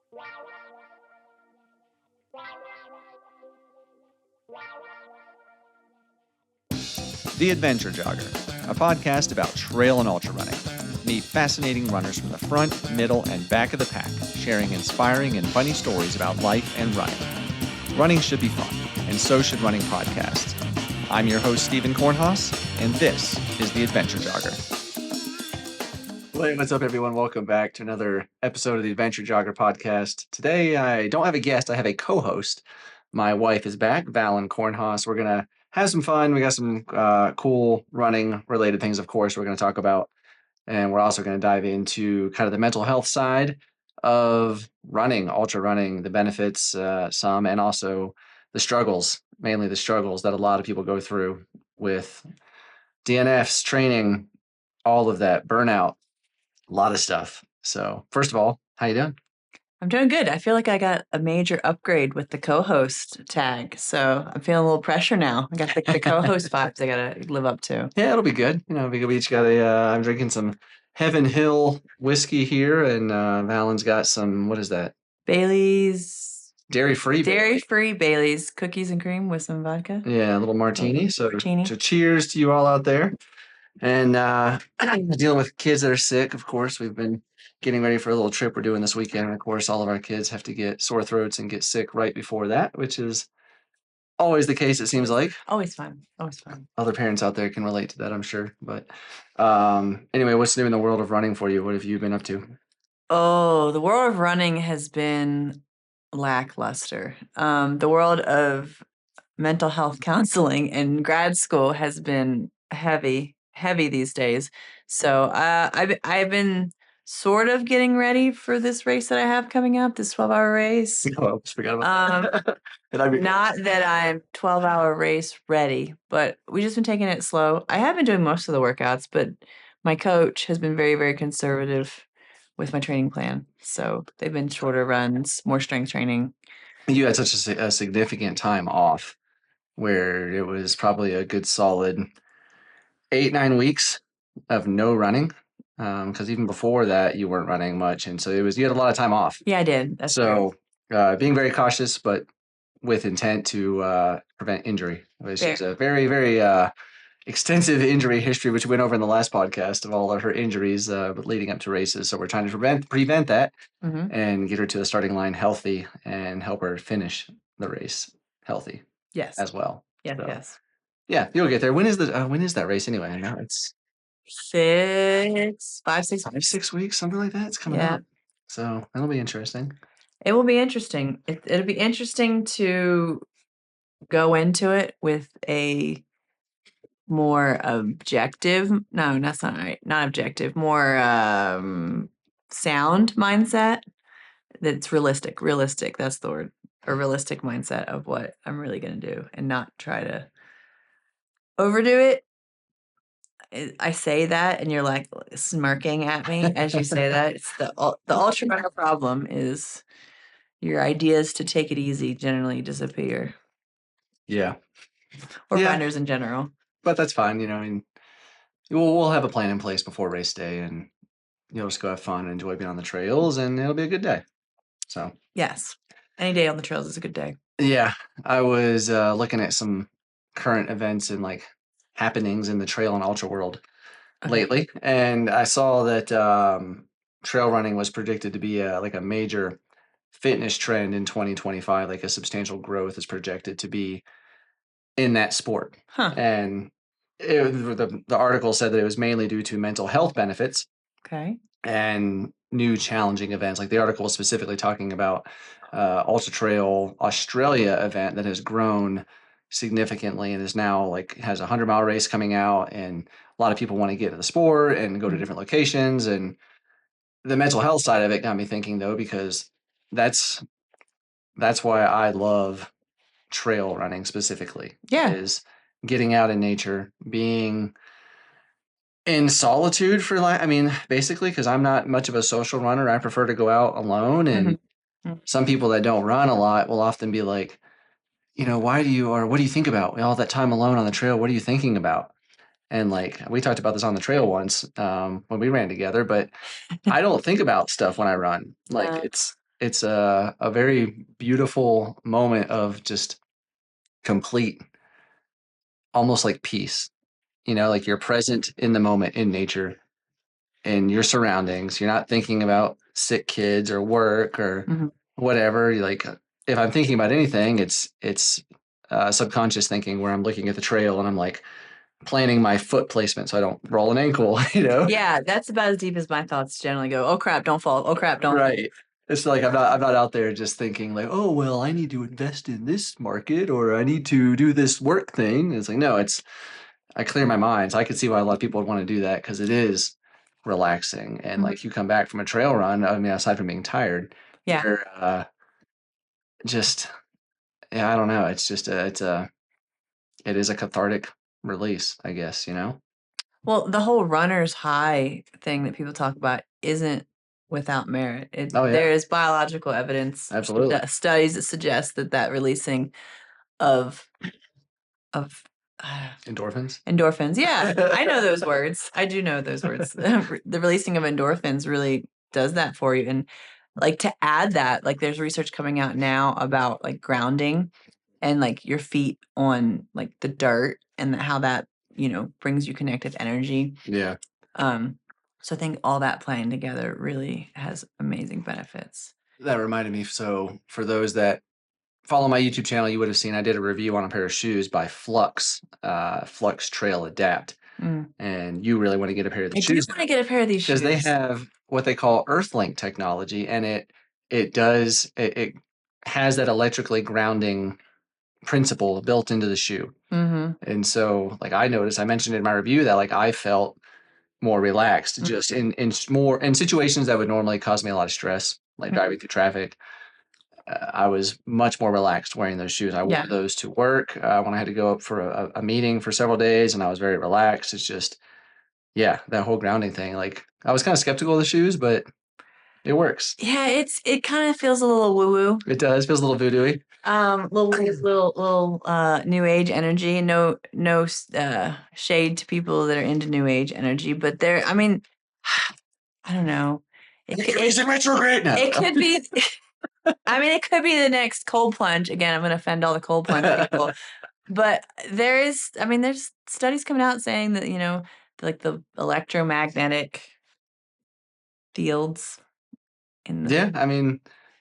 The Adventure Jogger, a podcast about trail and ultra running. Meet fascinating runners from the front, middle, and back of the pack, sharing inspiring and funny stories about life and running. Running should be fun, and so should running podcasts. I'm your host, Stephen Kornhaus, and this is The Adventure Jogger. Hey, what's up, everyone? Welcome back to another episode of the Adventure Jogger Podcast. Today, I don't have a guest. I have a co-host. My wife is back, Valan Kornhaus. We're going to have some fun. We got some cool running-related things, of course, we're going to talk about. And we're also going to dive into kind of the mental health side of running, ultra running, the benefits, some, and also the struggles, mainly the struggles that a lot of people go through with DNFs, training, all of that, burnout, a lot of stuff. So first of all, how you doing? I'm doing good. I feel like I got a major upgrade with the co-host tag. So I'm feeling a little pressure now. I got the co-host vibes I got to live up to. Yeah, it'll be good. You know, we each got I'm drinking some Heaven Hill whiskey here, and Valen's got some, what is that? Bailey's. Dairy-free Bailey's, cookies and cream with some vodka. Yeah, a little martini. So cheers to you all out there. And dealing with kids that are sick, of course. We've been getting ready for a little trip we're doing this weekend. And of course, all of our kids have to get sore throats and get sick right before that, which is always the case, it seems like. Always fun. Always fun. Other parents out there can relate to that, I'm sure. But anyway, what's new in the world of running for you? What have you been up to? Oh, the world of running has been lackluster. The world of mental health counseling in grad school has been heavy these days. So I've been sort of getting ready for this race that I have coming up, this 12-hour race. Oh, I almost forgot about that. Not that I'm 12-hour race ready, but we've just been taking it slow. I have been doing most of the workouts, but my coach has been very, very conservative with my training plan. So they've been shorter runs, more strength training. You had such a significant time off where it was probably a good solid 8-9 weeks of no running. Because even before that, you weren't running much. And so you had a lot of time off. Yeah, I did. That's being very cautious, but with intent to prevent injury. Which is a very, very extensive injury history, which we went over in the last podcast of all of her injuries leading up to races. So we're trying to prevent that and get her to the starting line healthy and help her finish the race healthy. Yes. As well. Yeah. So, yes. Yeah, you'll get there. When is that race anyway? I know it's 6 weeks, something like that. It's coming up. So that'll be interesting. It will be interesting. It'll be interesting to go into it with a more objective. No, that's not right. Not objective. More sound mindset. That's realistic. Realistic. That's the word. A realistic mindset of what I'm really going to do, and not try to overdo it. I say that, and you're like smirking at me as you say that. It's the ultra runner problem is your ideas to take it easy generally disappear. Yeah. Or runners in general. But that's fine. You know, I mean, we'll have a plan in place before race day, and you'll just go have fun and enjoy being on the trails, and it'll be a good day. So yes, any day on the trails is a good day. Yeah, I was looking at some current events and like happenings in the trail and ultra world lately, and I saw that trail running was predicted to be like a major fitness trend in 2025. Like a substantial growth is projected to be in that sport. And the article said that it was mainly due to mental health benefits. Okay. And new challenging events. Like the article was specifically talking about Ultra Trail Australia event that has grown significantly and is now like has a 100-mile race coming out, and a lot of people want to get into the sport and go to different locations. And the mental health side of it got me thinking, though, because that's why I love trail running specifically. Yeah. Is getting out in nature, being in solitude for basically, because I'm not much of a social runner. I prefer to go out alone. And some people that don't run a lot will often be like, you know, what do you think about all that time alone on the trail? What are you thinking about? And like, we talked about this on the trail once when we ran together, but I don't think about stuff when I run. Like it's a very beautiful moment of just complete, almost like peace. Like you're present in the moment in nature and your surroundings. You're not thinking about sick kids or work or whatever. You're like, if I'm thinking about anything, it's subconscious thinking where I'm looking at the trail and I'm like planning my foot placement so I don't roll an ankle. Yeah, that's about as deep as my thoughts generally go. Oh crap, don't fall. Oh crap, don't fall. Right. It's like I'm not out there just thinking like, oh well, I need to invest in this market or I need to do this work thing. It's like, no, I clear my mind. So I can see why a lot of people would want to do that because it is relaxing. And like you come back from a trail run, I mean, aside from being tired, Yeah. you're just, yeah, I don't know. It's just it is a cathartic release, I guess, Well, the whole runner's high thing that people talk about isn't without merit. Oh yeah, There is biological evidence, absolutely. studies that suggest that releasing of Endorphins. endorphins. Yeah, I know those words. I do know those words. The releasing of endorphins really does that for you. And like to add that, like there's research coming out now about like grounding and like your feet on like the dirt and how that, brings you connected energy. Yeah. So I think all that playing together really has amazing benefits. That reminded me. So for those that follow my YouTube channel, you would have seen I did a review on a pair of shoes by Flux, Flux Trail Adapt. And you really want to get a pair of the shoes. I do want to get a pair of these shoes. Because they have what they call Earthlink technology, and it has that electrically grounding principle built into the shoe. And so, like I noticed, I mentioned in my review that like I felt more relaxed, just in situations that would normally cause me a lot of stress, like driving through traffic. I was much more relaxed wearing those shoes. I wore those to work when I had to go up for a meeting for several days, and I was very relaxed. It's just, yeah, that whole grounding thing. Like I was kind of skeptical of the shoes, but it works. Yeah, it kind of feels a little woo woo. It does. Feels a little voodoo-y. Little new age energy. No shade to people that are into new age energy, but I mean, I don't know. Is it retrograde now? It could be. I mean, it could be the next cold plunge. Again, I'm going to offend all the cold plunge people. But there's studies coming out saying that, like the electromagnetic fields Yeah, I mean,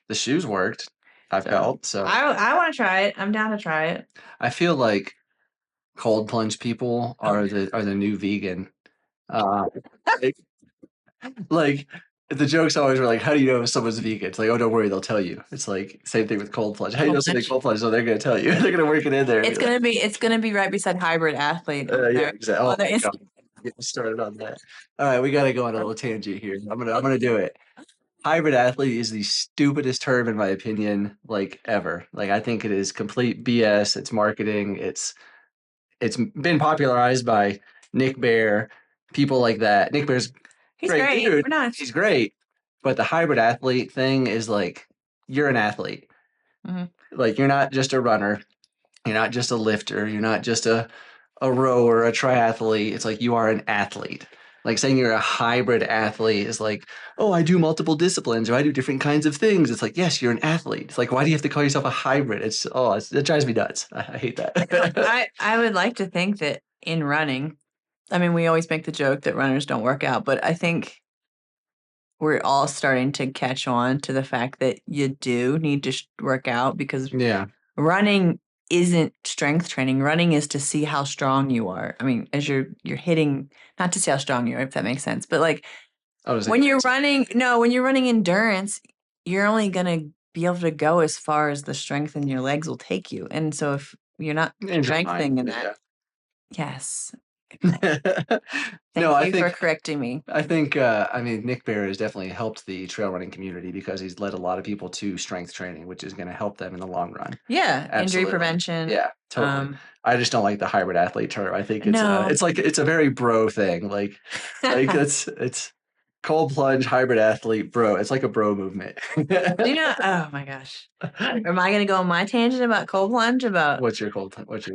the shoes worked. I felt so. I want to try it. I'm down to try it. I feel like cold plunge people are the new vegan. Like the jokes always were like, how do you know if someone's vegan? It's like, oh, don't worry, they'll tell you. It's like same thing with cold plunge. How do you know something cold plunge? So they're going to tell you. They're going to work it in there. It's gonna be right beside hybrid athlete. Yeah, exactly. Oh, get started on that. All right, we got to go on a little tangent here. I'm gonna do it. Hybrid athlete is the stupidest term in my opinion, like ever. Like I think it is complete BS. It's marketing. It's been popularized by Nick Bear, people like that. Nick Bear's great dude. He's great. But the hybrid athlete thing is like, you're an athlete. Like you're not just a runner. You're not just a lifter. You're not just a rower, a triathlete. It's like you are an athlete. Like saying you're a hybrid athlete is like, oh, I do multiple disciplines or I do different kinds of things. It's like, yes, you're an athlete. It's like, why do you have to call yourself a hybrid? It drives me nuts. I hate that. I would like to think that in running, I mean, we always make the joke that runners don't work out, but I think we're all starting to catch on to the fact that you do need to work out because running isn't strength training. Running is to see how strong you are. I mean, as you're hitting, not to see how strong you are, if that makes sense. But like when you're running endurance, you're only going to be able to go as far as the strength in your legs will take you. And so if you're not strengthening in that, yes. Thank you for correcting me. I think, I mean, Nick Bear has definitely helped the trail running community because he's led a lot of people to strength training, which is going to help them in the long run. Yeah. Absolutely. Injury prevention. Yeah, totally. I just don't like the hybrid athlete term. I think it's a very bro thing. Like it's cold plunge, hybrid athlete, bro. It's like a bro movement. Oh my gosh. Am I going to go on my tangent about cold plunge? What's your cold plunge?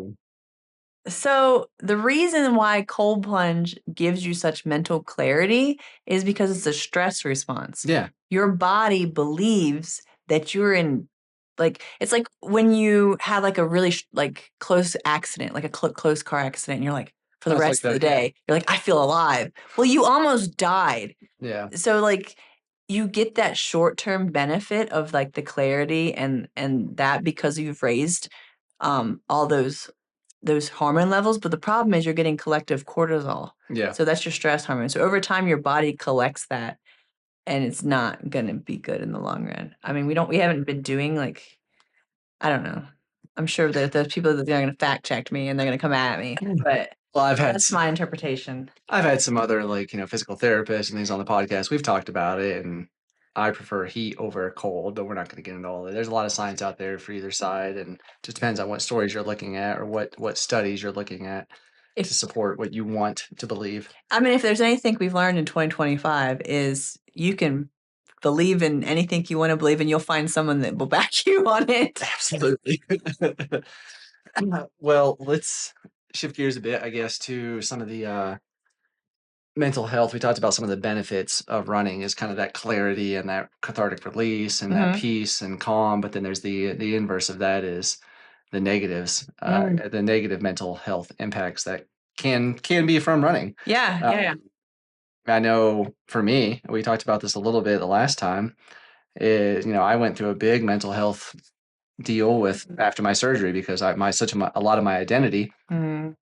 So the reason why cold plunge gives you such mental clarity is because it's a stress response. Yeah. Your body believes that you're in, like, it's like when you have like a really like close accident, like a close car accident, and you're like, for the rest of the day, you're like, I feel alive. Well, you almost died. Yeah. So like you get that short-term benefit of like the clarity and that because you've raised all those hormone levels, but the problem is you're getting collective cortisol. Yeah. So that's your stress hormone. So over time your body collects that, and it's not going to be good in the long run. I mean, we haven't been doing like, I don't know. I'm sure that there's people that are going to fact check me and they're going to come at me, but well, that's my interpretation. I've had some other like, physical therapists and things on the podcast. We've talked about it, and I prefer heat over cold, but we're not going to get into all of it. There's a lot of science out there for either side, and it just depends on what stories you're looking at or what studies you're looking at to support what you want to believe. I mean, if there's anything we've learned in 2025 is you can believe in anything you want to believe, and you'll find someone that will back you on it. Absolutely. Well, let's shift gears a bit, I guess, to some of the mental health. We talked about some of the benefits of running is kind of that clarity and that cathartic release and that peace and calm. But then there's the inverse of that is the negatives, the negative mental health impacts that can be from running. Yeah. I know for me, we talked about this a little bit the last time, is, I went through a big mental health deal with after my surgery because a lot of my identity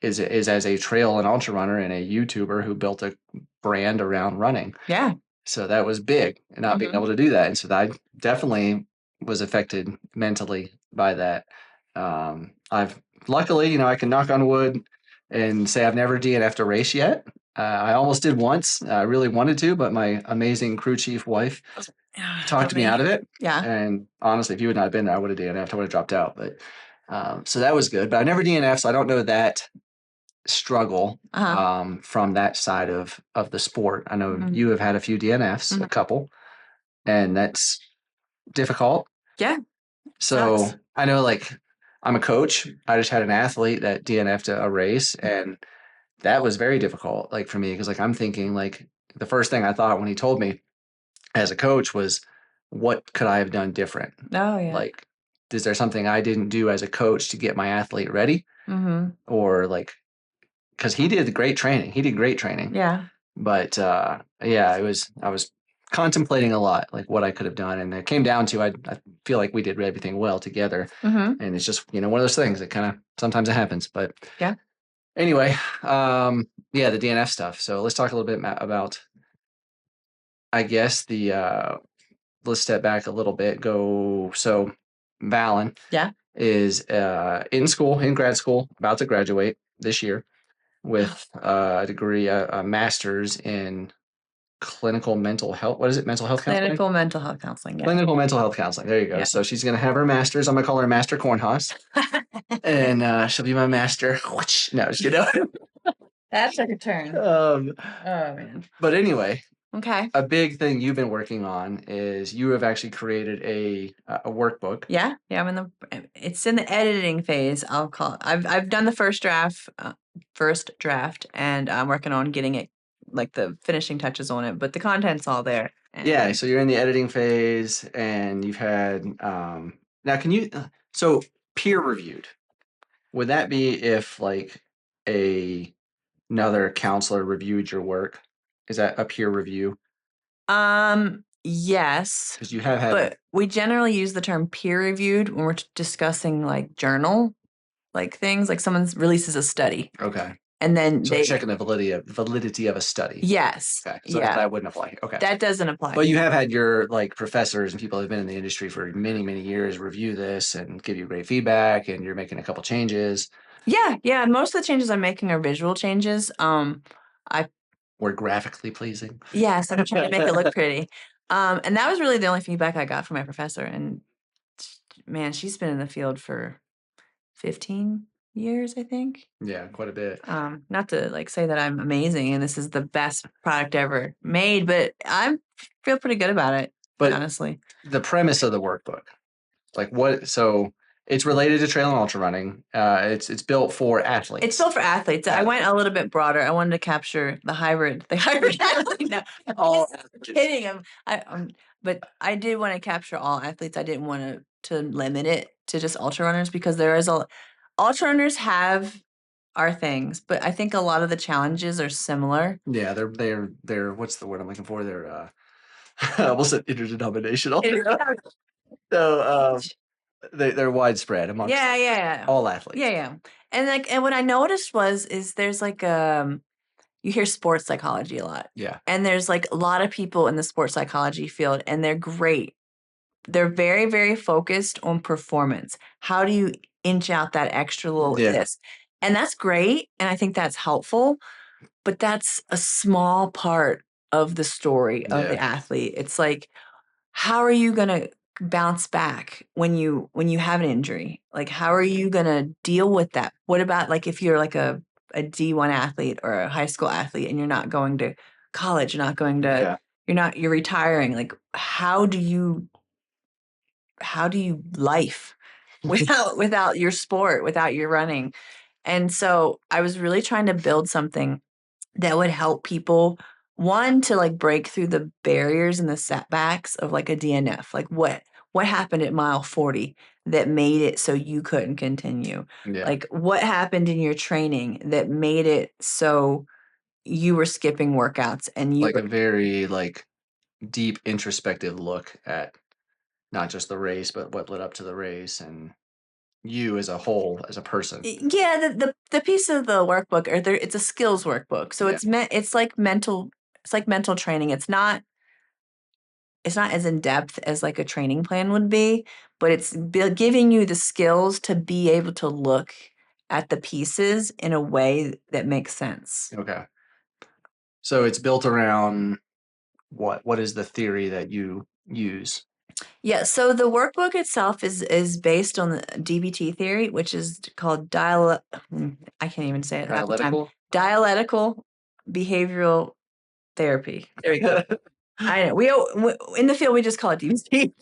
is as a trail and ultra runner and a YouTuber who built a brand around running. Yeah. So that was big, and not being able to do that. And so I definitely was affected mentally by that. I've luckily, I can knock on wood and say I've never DNF'd a race yet. I almost did once. I really wanted to, but my amazing crew chief wife talked me out of it. Yeah. And honestly, if you would not have been there, I would have DNF'd. I would have dropped out. But so that was good. But I never DNF'd, so I don't know that struggle from that side of the sport. I know you have had a few DNFs, a couple, and that's difficult. Yeah. So I know, like, I'm a coach. I just had an athlete that DNF'd a race, and that was very difficult, like, for me, because like I'm thinking, like, the first thing I thought when he told me as a coach was, what could I have done different? Oh yeah. Like, is there something I didn't do as a coach to get my athlete ready? Or like, because he did great training. Yeah. But yeah, I was contemplating a lot, like what I could have done, and it came down to I feel like we did everything well together, and it's just one of those things that kind of sometimes it happens. But yeah. Anyway, yeah, the DNF stuff. So let's talk a little bit about, I guess, let's step back a little bit. So Valan is in grad school, about to graduate this year with a degree, a master's in clinical mental health. What is it? Mental health counseling? Clinical mental health counseling. Yeah. Clinical mental health counseling. There you go. Yeah. So she's going to have her master's. I'm going to call her Master Kornhaus. And she'll be my master. No, That took a turn. Oh, man. But anyway. Okay. A big thing you've been working on is you have actually created a workbook. Yeah. It's in the editing phase. I'll call it. I've done the first draft, and I'm working on getting it, like the finishing touches on it, but the content's all there. Yeah. So you're in the editing phase, and you've had now. Can you so peer reviewed? Would that be if like another counselor reviewed your work? Is that a peer review? Yes. Because you have had, but we generally use the term peer reviewed when we're discussing like journal, like things like someone releases a study. Okay. And then so checking the validity of a study. Yes. Okay. So that wouldn't apply. Okay. That doesn't apply. But you have had your like professors and people who have been in the industry for many, many years review this and give you great feedback, and you're making a couple changes. Yeah. Most of the changes I'm making are visual changes. We're graphically pleasing. Yes, I'm trying to make it look pretty. And that was really the only feedback I got from my professor. And man, she's been in the field for 15 years, I think. Yeah, quite a bit. Not to like say that I'm amazing and this is the best product ever made, but I feel pretty good about it. But honestly, the premise of the workbook, like what? So it's related to trail and ultra running. It's built for athletes. It's built for athletes. I went a little bit broader. I wanted to capture the hybrid athlete. No, I'm kidding. But I did want to capture all athletes. I didn't want to limit it to just ultra runners, because there is ultra runners have our things, but I think a lot of the challenges are similar. Yeah, they're what's the word I'm looking for? They're I almost said interdenominational. So they're widespread amongst all athletes. Yeah. And what I noticed is there's like you hear sports psychology a lot. Yeah. And there's like a lot of people in the sports psychology field, and they're great. They're very, very focused on performance. How do you inch out that extra little this? And that's great. And I think that's helpful, but that's a small part of the story of the athlete. It's like, how are you going to bounce back when you have an injury? Like, how are you going to deal with that? What about like if you're like a D1 athlete or a high school athlete and you're not going to college, you're not going to, you're retiring. Like, how do you life without your sport, without your running? And so I was really trying to build something that would help people, one, to like break through the barriers and the setbacks of like a DNF. Like what happened at mile 40 that made it so you couldn't continue? Like what happened in your training that made it so you were skipping workouts? And you like a very like deep introspective look at not just the race, but what led up to the race and you as a whole, as a person. Yeah, the piece of the workbook, it's a skills workbook. So it's like mental training. It's not as in depth as like a training plan would be, but it's giving you the skills to be able to look at the pieces in a way that makes sense. Okay. So it's built around what is the theory that you use? Yeah, so the workbook itself is based on the DBT theory, which is called I can't even say it half the time. Dialectical Behavioral Therapy. There we go. I know. We in the field we just call it DBT.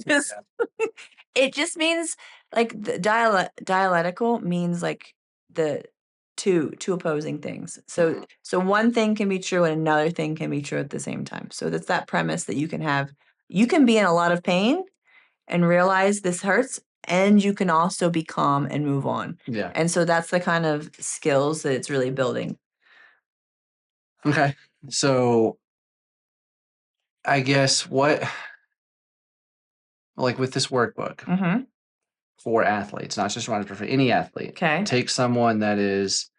It just means like the dialectical means like the two opposing things. So one thing can be true and another thing can be true at the same time. So that's that premise that you can be in a lot of pain and realize this hurts, and you can also be calm and move on. Yeah. And so that's the kind of skills that it's really building. Okay. So I guess like with this workbook for athletes, not just runners, but for any athlete. Okay. Take someone that is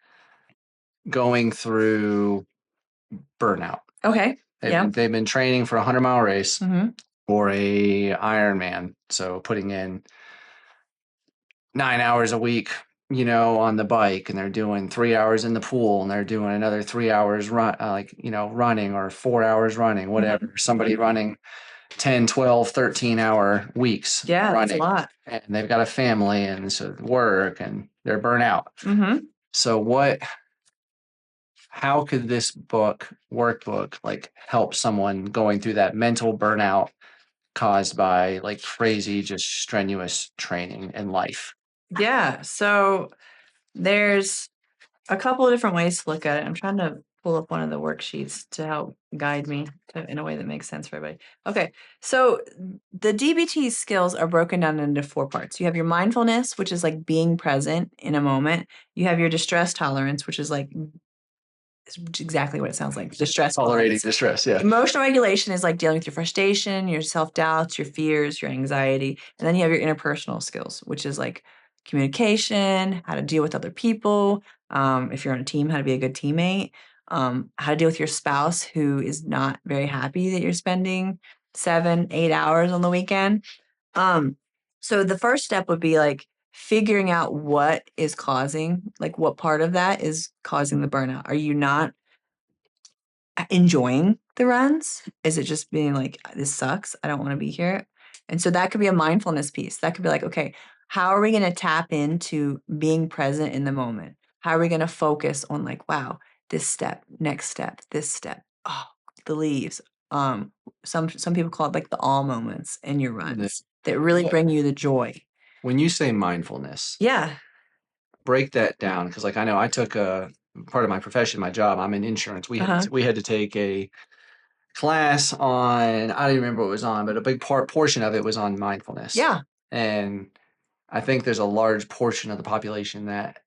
going through burnout. Okay. They've been training for a 100-mile race or a Ironman. So putting in 9 hours a week, on the bike, and they're doing 3 hours in the pool, and they're doing another 3 hours running, or 4 hours running, whatever. Somebody running 10, 12, 13-hour weeks. Yeah, running. that's a lot. And they've got a family and so work, and they're burnt out. So how could this workbook, like help someone going through that mental burnout caused by like crazy, just strenuous training in life? Yeah. So there's a couple of different ways to look at it. I'm trying to pull up one of the worksheets to help guide me in a way that makes sense for everybody. Okay. So the DBT skills are broken down into 4 parts. You have your mindfulness, which is like being present in a moment. You have your distress tolerance, which is like exactly what it sounds like. Distress. Tolerating distress. Yeah. Emotional regulation is like dealing with your frustration, your self-doubts, your fears, your anxiety. And then you have your interpersonal skills, which is like communication, how to deal with other people. If you're on a team, how to be a good teammate. How to deal with your spouse who is not very happy that you're spending 7-8 hours on the weekend. So the first step would be like figuring out what is causing, like what part of that is causing the burnout. Are you not enjoying the runs? Is it just being like, this sucks, I don't want to be here? And so that could be a mindfulness piece. That could be like, okay, how are we going to tap into being present in the moment? How are we going to focus on like, wow, this step, next step, this step, oh, the leaves. Some people call it like the all moments in your runs that really bring you the joy. When you say mindfulness, Yeah. break that down, because like I know I took a part of my profession, my job, I'm in insurance. We had to take a class on, I don't even remember what it was on, but a big portion of it was on mindfulness. Yeah. And I think there's a large portion of the population that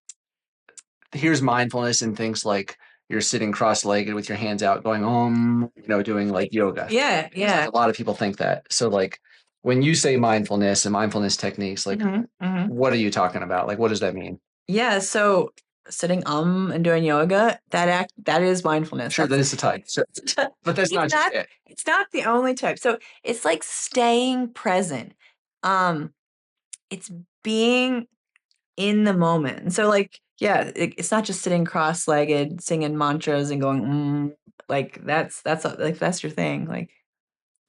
hears mindfulness and thinks like you're sitting cross-legged with your hands out going, doing like yoga. Yeah. Yeah. Like a lot of people think that. So like when you say mindfulness and mindfulness techniques, like what are you talking about? Like, what does that mean? Yeah. So sitting and doing yoga, that is mindfulness. Sure, that is the type. So, but that's not just it. It's not the only type. So it's like staying present. It's being in the moment. And so like, yeah, it's not just sitting cross-legged, singing mantras and going, like that's your thing. Like,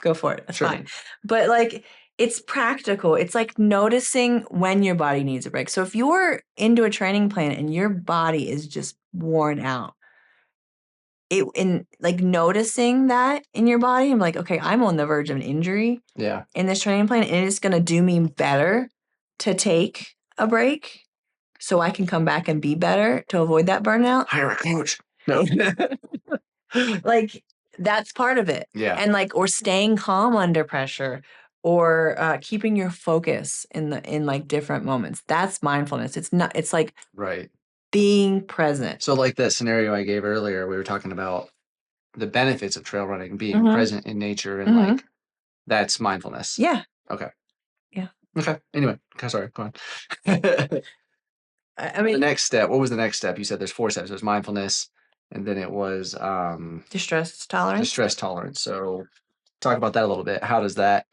go for it. That's fine. But like, it's practical. It's like noticing when your body needs a break. So if you're into a training plan and your body is just worn out, noticing that in your body, I'm like, okay, I'm on the verge of an injury. Yeah. In this training plan, and it's going to do me better to take a break so I can come back and be better to avoid that burnout. Hire a coach. No. Like, that's part of it. Yeah. And like, or staying calm under pressure, or keeping your focus in like different moments. That's mindfulness. It's like right. being present. So like that scenario I gave earlier, we were talking about the benefits of trail running, being present in nature, and like that's mindfulness. Yeah. Okay. Yeah. Okay. Anyway, sorry, go on. I mean, the next step, what was the next step? You said there's 4 steps. It was mindfulness, and then it was distress tolerance. So talk about that a little bit. How does that,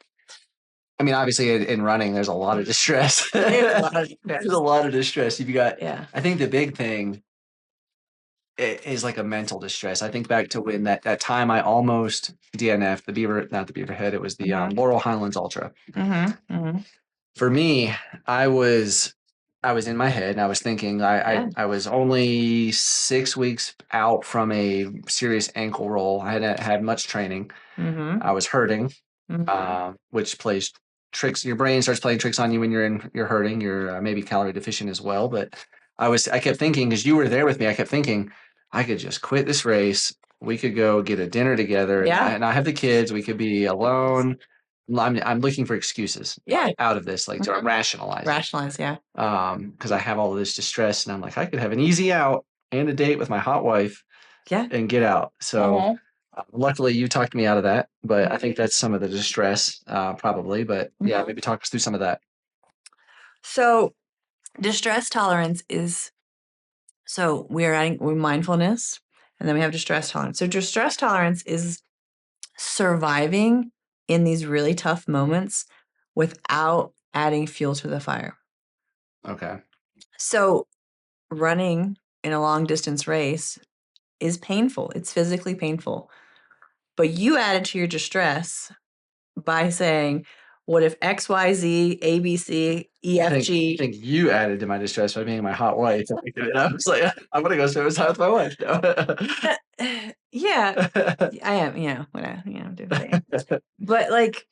I mean, obviously in running, there's a lot of distress. There's a lot of distress. You've got, I think the big thing is like a mental distress. I think back to when that time I almost DNF'd not the Beaverhead, it was the Laurel Highlands Ultra. For me, I was in my head and I was thinking I was only 6 weeks out from a serious ankle roll. I hadn't had much training. I was hurting, which plays tricks. Your brain starts playing tricks on you when you're hurting. You're maybe calorie deficient as well. But I kept thinking, because you were there with me, I kept thinking I could just quit this race. We could go get a dinner together. And I have the kids. We could be alone. I'm looking for excuses out of this, like to rationalize. Because I have all of this distress, and I'm like, I could have an easy out and a date with my hot wife and get out. So luckily you talked me out of that, but I think that's some of the distress probably. But yeah, maybe talk us through some of that. So distress tolerance is, so we're mindfulness, and then we have distress tolerance. So distress tolerance is surviving in these really tough moments without adding fuel to the fire. Okay. So running in a long distance race is painful. It's physically painful. But you added to your distress by saying, what if X, Y, Z, A, B, C, E, F, G? I think you added to my distress by being my hot wife. And I was like, I'm going to go spend time with my wife. Yeah, I am, but like,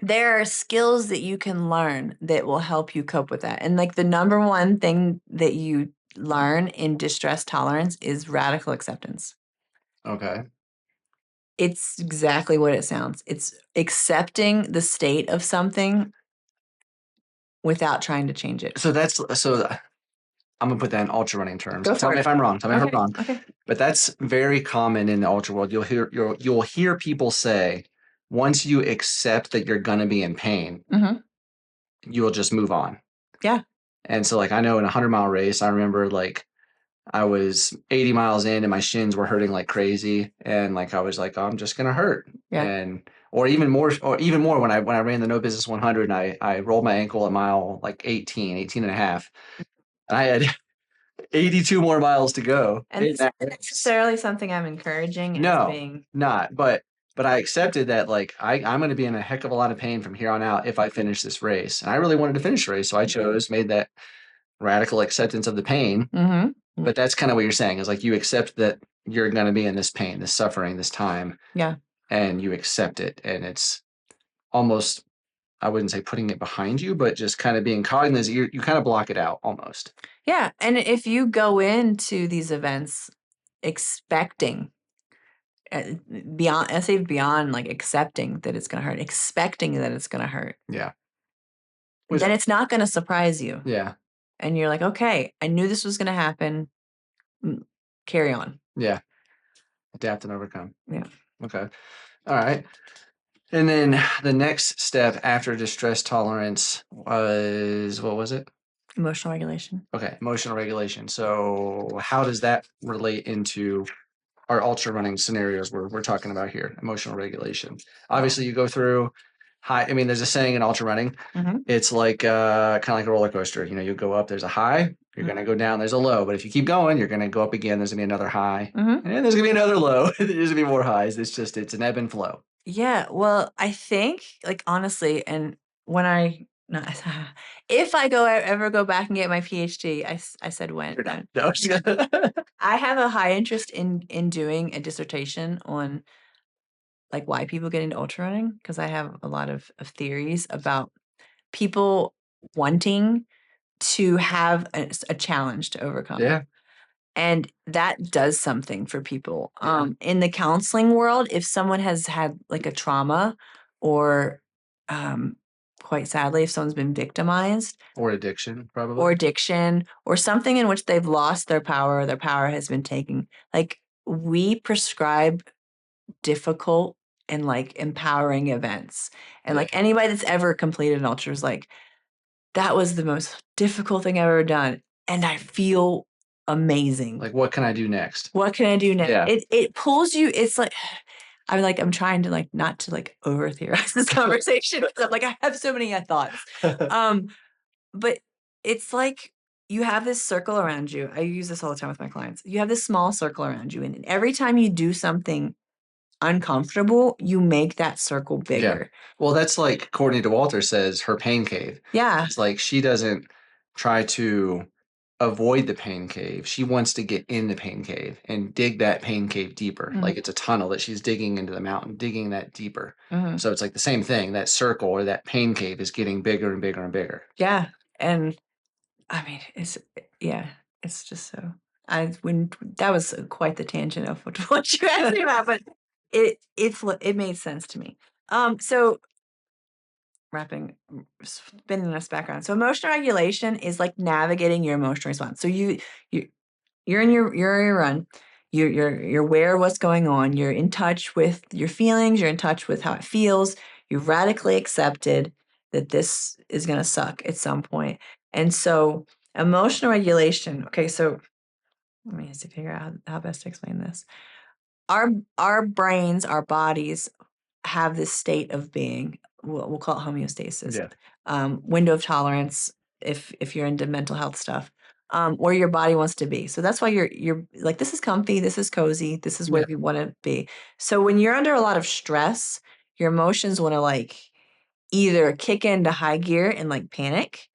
there are skills that you can learn that will help you cope with that. And like, the number one thing that you learn in distress tolerance is radical acceptance. Okay. It's exactly what it sounds. It's accepting the state of something without trying to change it. So I'm going to put that in ultra running terms. Tell me if I'm wrong. Okay. But that's very common in the ultra world. You'll hear people say, once you accept that you're going to be in pain, you'll just move on. Yeah. And so like, I know in a 100-mile race, I remember like I was 80 miles in and my shins were hurting like crazy. And like, I was like, oh, I'm just going to hurt. Yeah. Or even more when I ran the No Business 100 and I rolled my ankle at mile like 18 and a half. And I had 82 more miles to go. And it's not necessarily something I'm encouraging. No, not. But I accepted that like I'm going to be in a heck of a lot of pain from here on out if I finish this race. And I really wanted to finish the race. So I made that radical acceptance of the pain. But that's kind of what you're saying, is like you accept that you're going to be in this pain, this suffering, this time. Yeah. And you accept it. And it's almost, I wouldn't say putting it behind you, but just kind of being cognizant. You kind of block it out almost. Yeah. And if you go into these events expecting beyond, I say beyond like accepting that it's going to hurt, expecting that it's going to hurt. Yeah. Then it's not going to surprise you. Yeah. And you're like, okay, I knew this was going to happen. Carry on. Yeah. Adapt and overcome. Yeah. Okay. All right. And then the next step after distress tolerance was, what was it? Emotional regulation. Okay. Emotional regulation. So how does that relate into our ultra running scenarios we're talking about here? Emotional regulation. Obviously you go through high. I mean, there's a saying in ultra running, it's like kind of like a roller coaster. You know, you go up, there's a high, you're going to go down, there's a low. But if you keep going, you're going to go up again. There's going to be another high, and there's going to be another low. There's going to be more highs. It's an ebb and flow. Yeah. Well, I think, like, honestly, and when if I ever go back and get my PhD, I said when. No. I have a high interest in doing a dissertation on like why people get into ultra running, because I have a lot of theories about people wanting to have a challenge to overcome. Yeah. And that does something for people. In the counseling world, if someone has had like a trauma or quite sadly, if someone's been victimized or addiction, probably, or something in which they've lost their power has been taken, like we prescribe difficult and like empowering events. And like anybody that's ever completed an ultra is like, that was the most difficult thing I've ever done. And I feel amazing. Like, what can I do next? What can I do next? Yeah. It pulls you. It's like, I'm trying to like, not to like over theorize this conversation. Because I'm like, I have so many thoughts. But it's like you have this circle around you. I use this all the time with my clients. You have this small circle around you. And every time you do something uncomfortable, you make that circle bigger. Yeah. Well, that's like Courtney DeWalter says, her pain cave. Yeah. It's like she doesn't try to avoid the pain cave. She wants to get in the pain cave and dig that pain cave deeper. Like it's a tunnel that she's digging into the mountain, digging that deeper. So it's like the same thing. That circle or that pain cave is getting bigger and bigger and bigger. Yeah. And I mean, it's just so that was quite the tangent of what you asked me about, but it made sense to me. So spinning this background. So emotional regulation is like navigating your emotional response. So you're in your run. You're aware of what's going on. You're in touch with your feelings. You're in touch with how it feels. You've radically accepted that this is going to suck at some point. And so emotional regulation. Okay, so let me see, figure out how best to explain this. Our brains, our bodies have this state of being. We'll call it homeostasis. Yeah. Window of tolerance. If you're into mental health stuff, where your body wants to be. So that's why you're like, this is comfy, this is cozy, this is where we want to be. So when you're under a lot of stress, your emotions want to like either kick into high gear and like panic,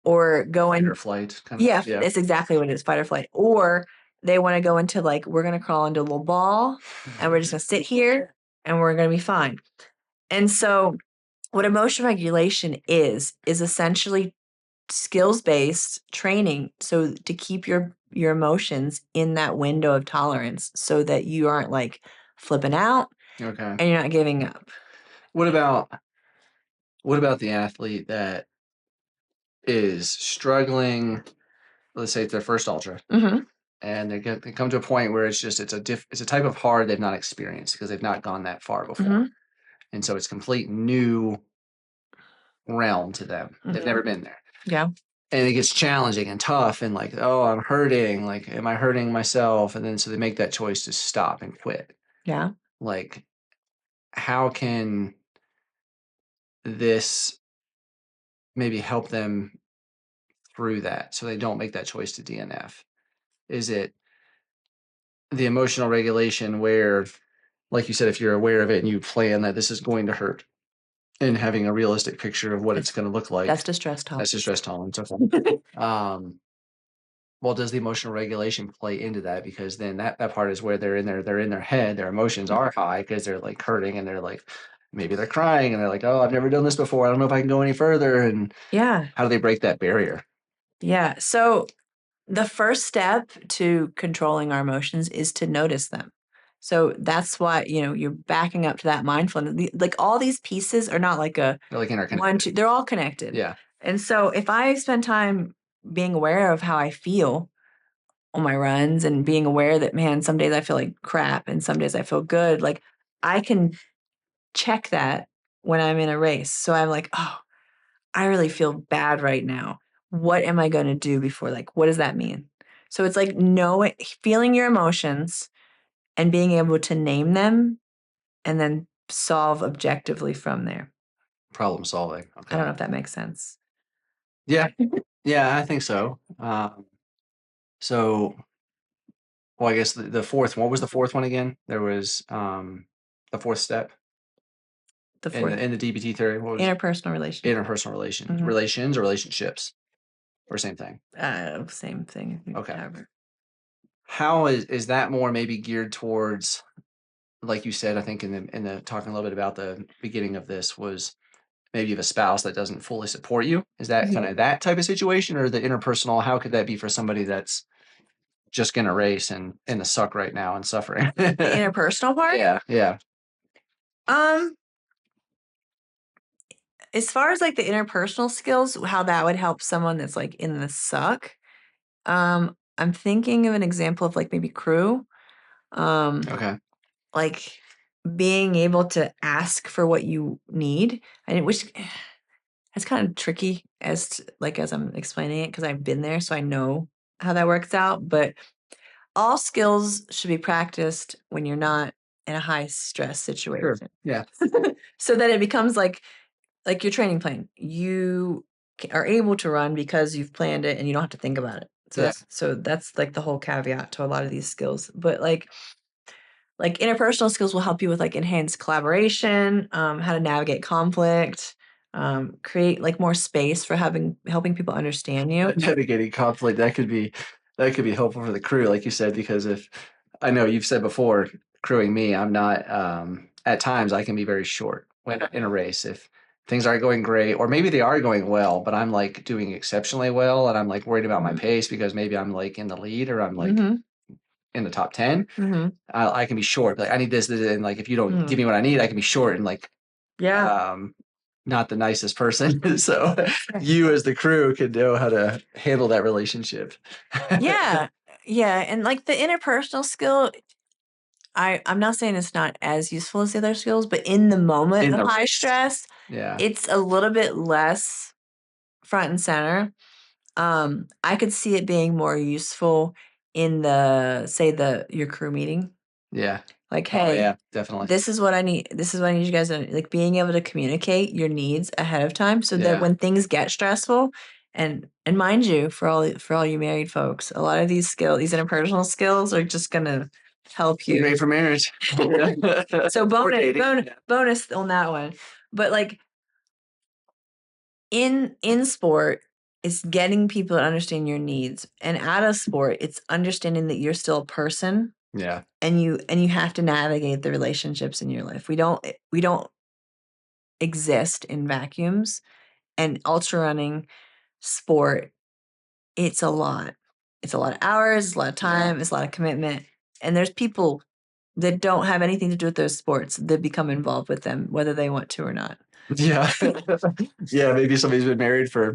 or go in fight or flight. Yeah, it's exactly what it is, fight or flight. Or they want to go into like, we're going to crawl into a little ball and we're just going to sit here and we're going to be fine. And so what emotional regulation is essentially skills-based training, so to keep your emotions in that window of tolerance so that you aren't like flipping out and you're not giving up. What about the athlete that is struggling? Let's say it's their first ultra, and they come to a point where it's a type of hard they've not experienced because they've not gone that far before, and so it's complete new realm to them. They've never been there. Yeah. And it gets challenging and tough and like, oh, I'm hurting. Like, am I hurting myself? And then so they make that choice to stop and quit. Yeah. Like, how can this maybe help them through that so they don't make that choice to DNF? Is it the emotional regulation where, like you said, if you're aware of it and you plan that this is going to hurt and having a realistic picture of what it's going to look like? That's distress tolerance. That's distress tolerance. Okay. Well, does the emotional regulation play into that? Because then that part is where they're in their head, their emotions are high because they're like hurting and they're like, maybe they're crying and they're like, oh, I've never done this before. I don't know if I can go any further. And how do they break that barrier? Yeah. So the first step to controlling our emotions is to notice them. So that's why, you're backing up to that mindfulness. Like all these pieces are not like they're like interconnected. one, two, they're all connected. Yeah. And so if I spend time being aware of how I feel on my runs and being aware that, man, some days I feel like crap and some days I feel good, like I can check that when I'm in a race. So I'm like, oh, I really feel bad right now. What am I going to do before? Like, what does that mean? So it's like feeling your emotions and being able to name them and then solve objectively from there. Problem solving. Okay. I don't know if that makes sense. Yeah. Yeah, I think so. So, well, I guess the fourth, what was the fourth one again? There was the fourth step The fourth, in the DBT theory. What was it? interpersonal relations. Interpersonal relations. Mhm. Relations or relationships? Or same thing? Same thing. Okay. However. How is that more maybe geared towards, like you said, I think in the talking a little bit about the beginning of this was maybe you have a spouse that doesn't fully support you. Is that kind of that type of situation, or the interpersonal? How could that be for somebody that's just gonna race and in the suck right now and suffering? The interpersonal part? Yeah, yeah. As far as like the interpersonal skills, how that would help someone that's like in the suck, I'm thinking of an example of like maybe crew. Okay. Like being able to ask for what you need. And which it's kind of tricky as I'm explaining it because I've been there, so I know how that works out. But all skills should be practiced when you're not in a high stress situation. Sure. Yeah. So that it becomes like your training plan. You are able to run because you've planned it and you don't have to think about it. So that's like the whole caveat to a lot of these skills. But like interpersonal skills will help you with like enhanced collaboration, how to navigate conflict, create like more space for helping people understand you. Navigating conflict, that could be helpful for the crew, like you said, because if I know you've said before, crewing me, I'm not at times I can be very short when in a race if things aren't going great, or maybe they are going well, but I'm like doing exceptionally well and I'm like worried about my pace because maybe I'm like in the lead or I'm like in the top 10. I can be short, like I need this, and like if you don't give me what I need, I can be short and like not the nicest person. So you as the crew could know how to handle that relationship. Yeah. And like the interpersonal skill, I'm not saying it's not as useful as the other skills, but in the moment of high stress, it's a little bit less front and center. I could see it being more useful in your crew meeting. Yeah. Like, hey, yeah, definitely. this is what I need. This is what I need you guys to like being able to communicate your needs ahead of time so that when things get stressful, and mind you, for all you married folks, a lot of these interpersonal skills are just gonna help you. Great for marriage. So bonus on that one. But like in sport, it's getting people to understand your needs. And out of sport, it's understanding that you're still a person. Yeah. And you have to navigate the relationships in your life. We don't exist in vacuums. And ultra running sport, it's a lot. It's a lot of hours, it's a lot of time, it's a lot of commitment. And there's people that don't have anything to do with those sports that become involved with them, whether they want to or not. Yeah. Yeah, maybe somebody's been married for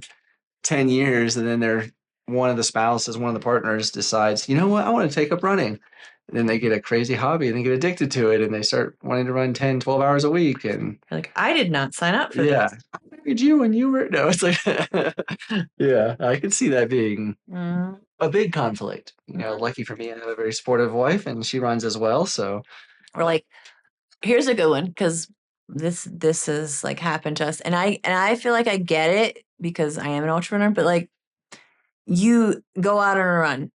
10 years and then one of the partners decides, you know what, I want to take up running. And then they get a crazy hobby and they get addicted to it and they start wanting to run 10, 12 hours a week. And you're like, I did not sign up for this. I married you when you were, no, it's like, yeah, I could see that being a big conflict. You know, lucky for me, I have a very supportive wife and she runs as well. So we're like, here's a good one because this has like happened to us, and I feel like I get it because I am an ultra runner. But like, you go out on a run,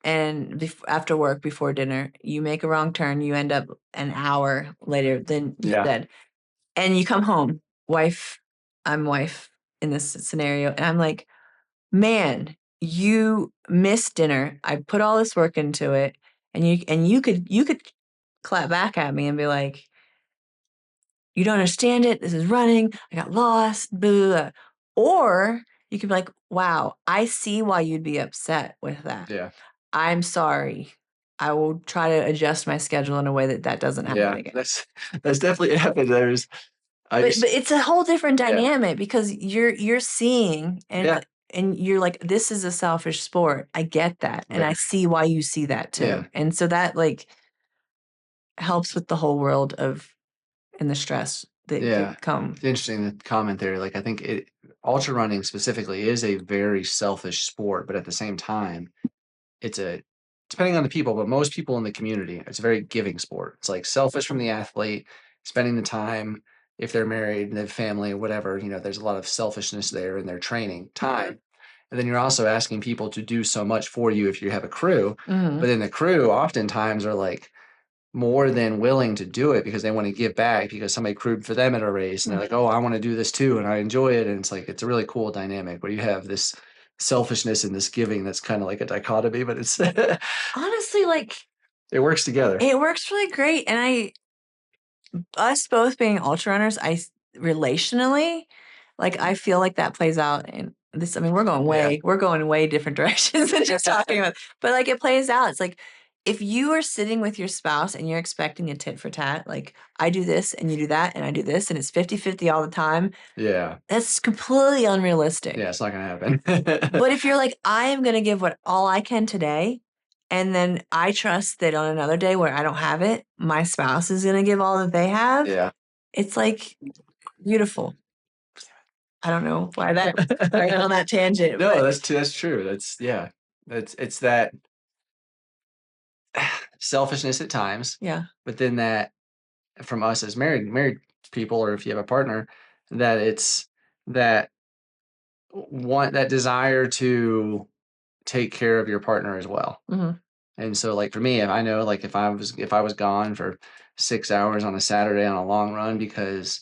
and after work, before dinner, you make a wrong turn, you end up an hour later than you said, and you come home, I'm wife in this scenario, and I'm like, man, you missed dinner. I put all this work into it, and you could clap back at me and be like, you don't understand it. This is running. I got lost. Blah, blah. Or you could be like, wow, I see why you'd be upset with that. yeah, I'm sorry. I will try to adjust my schedule in a way that doesn't happen again. That's definitely happened. But it's a whole different dynamic because you're seeing and you're like, this is a selfish sport. I get that. And I see why you see that too. Yeah. And so that like helps with the whole world and the stress that could come. It's interesting the comment there. Like I think ultra running specifically is a very selfish sport, but at the same time, depending on the people, but most people in the community, it's a very giving sport. It's like selfish from the athlete, spending the time, if they're married and they have family or whatever, there's a lot of selfishness there in their training time. And then you're also asking people to do so much for you if you have a crew. Mhm. But then the crew oftentimes are like more than willing to do it because they want to give back because somebody crewed for them at a race and they're like, oh, I want to do this too and I enjoy it. And it's like it's a really cool dynamic where you have this selfishness and this giving that's kind of like a dichotomy, but it's honestly like it works together. It works really great. And us both being ultra runners, relationally, like I feel like that plays out in this. I mean, we're going way different directions than just talking about, but like it plays out. It's like if you are sitting with your spouse and you're expecting a tit for tat, like I do this and you do that and I do this and it's 50-50 all the time. Yeah. That's completely unrealistic. Yeah, it's not going to happen. But if you're like, I am going to give all I can today, and then I trust that on another day where I don't have it, my spouse is going to give all that they have. Yeah. It's like beautiful. I don't know why that right on that tangent. No, that's true. It's that selfishness at times. Yeah. But then that from us as married people, or if you have a partner, that it's that desire to take care of your partner as well. Mm-hmm. And so like for me, I know like if I was gone for 6 hours on a Saturday on a long run because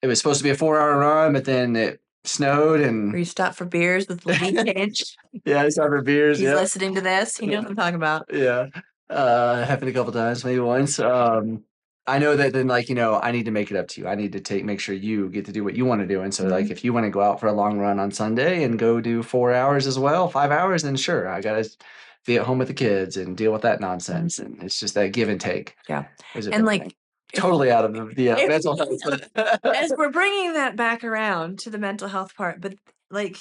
it was supposed to be a 4-hour run, but then it snowed and you stopped for beers with Lee Cage. Yeah, I stopped for beers. He's listening to this. He knows what I'm talking about. Yeah. Happened a couple times, maybe once. I know that then like, I need to make it up to you. I need to make sure you get to do what you want to do. And so like, if you want to go out for a long run on Sunday and go do 4 hours as well, 5 hours, then sure, I got to be at home with the kids and deal with that nonsense. And it's just that give and take. Yeah. And like, totally out of the mental health. As we're bringing that back around to the mental health part, but like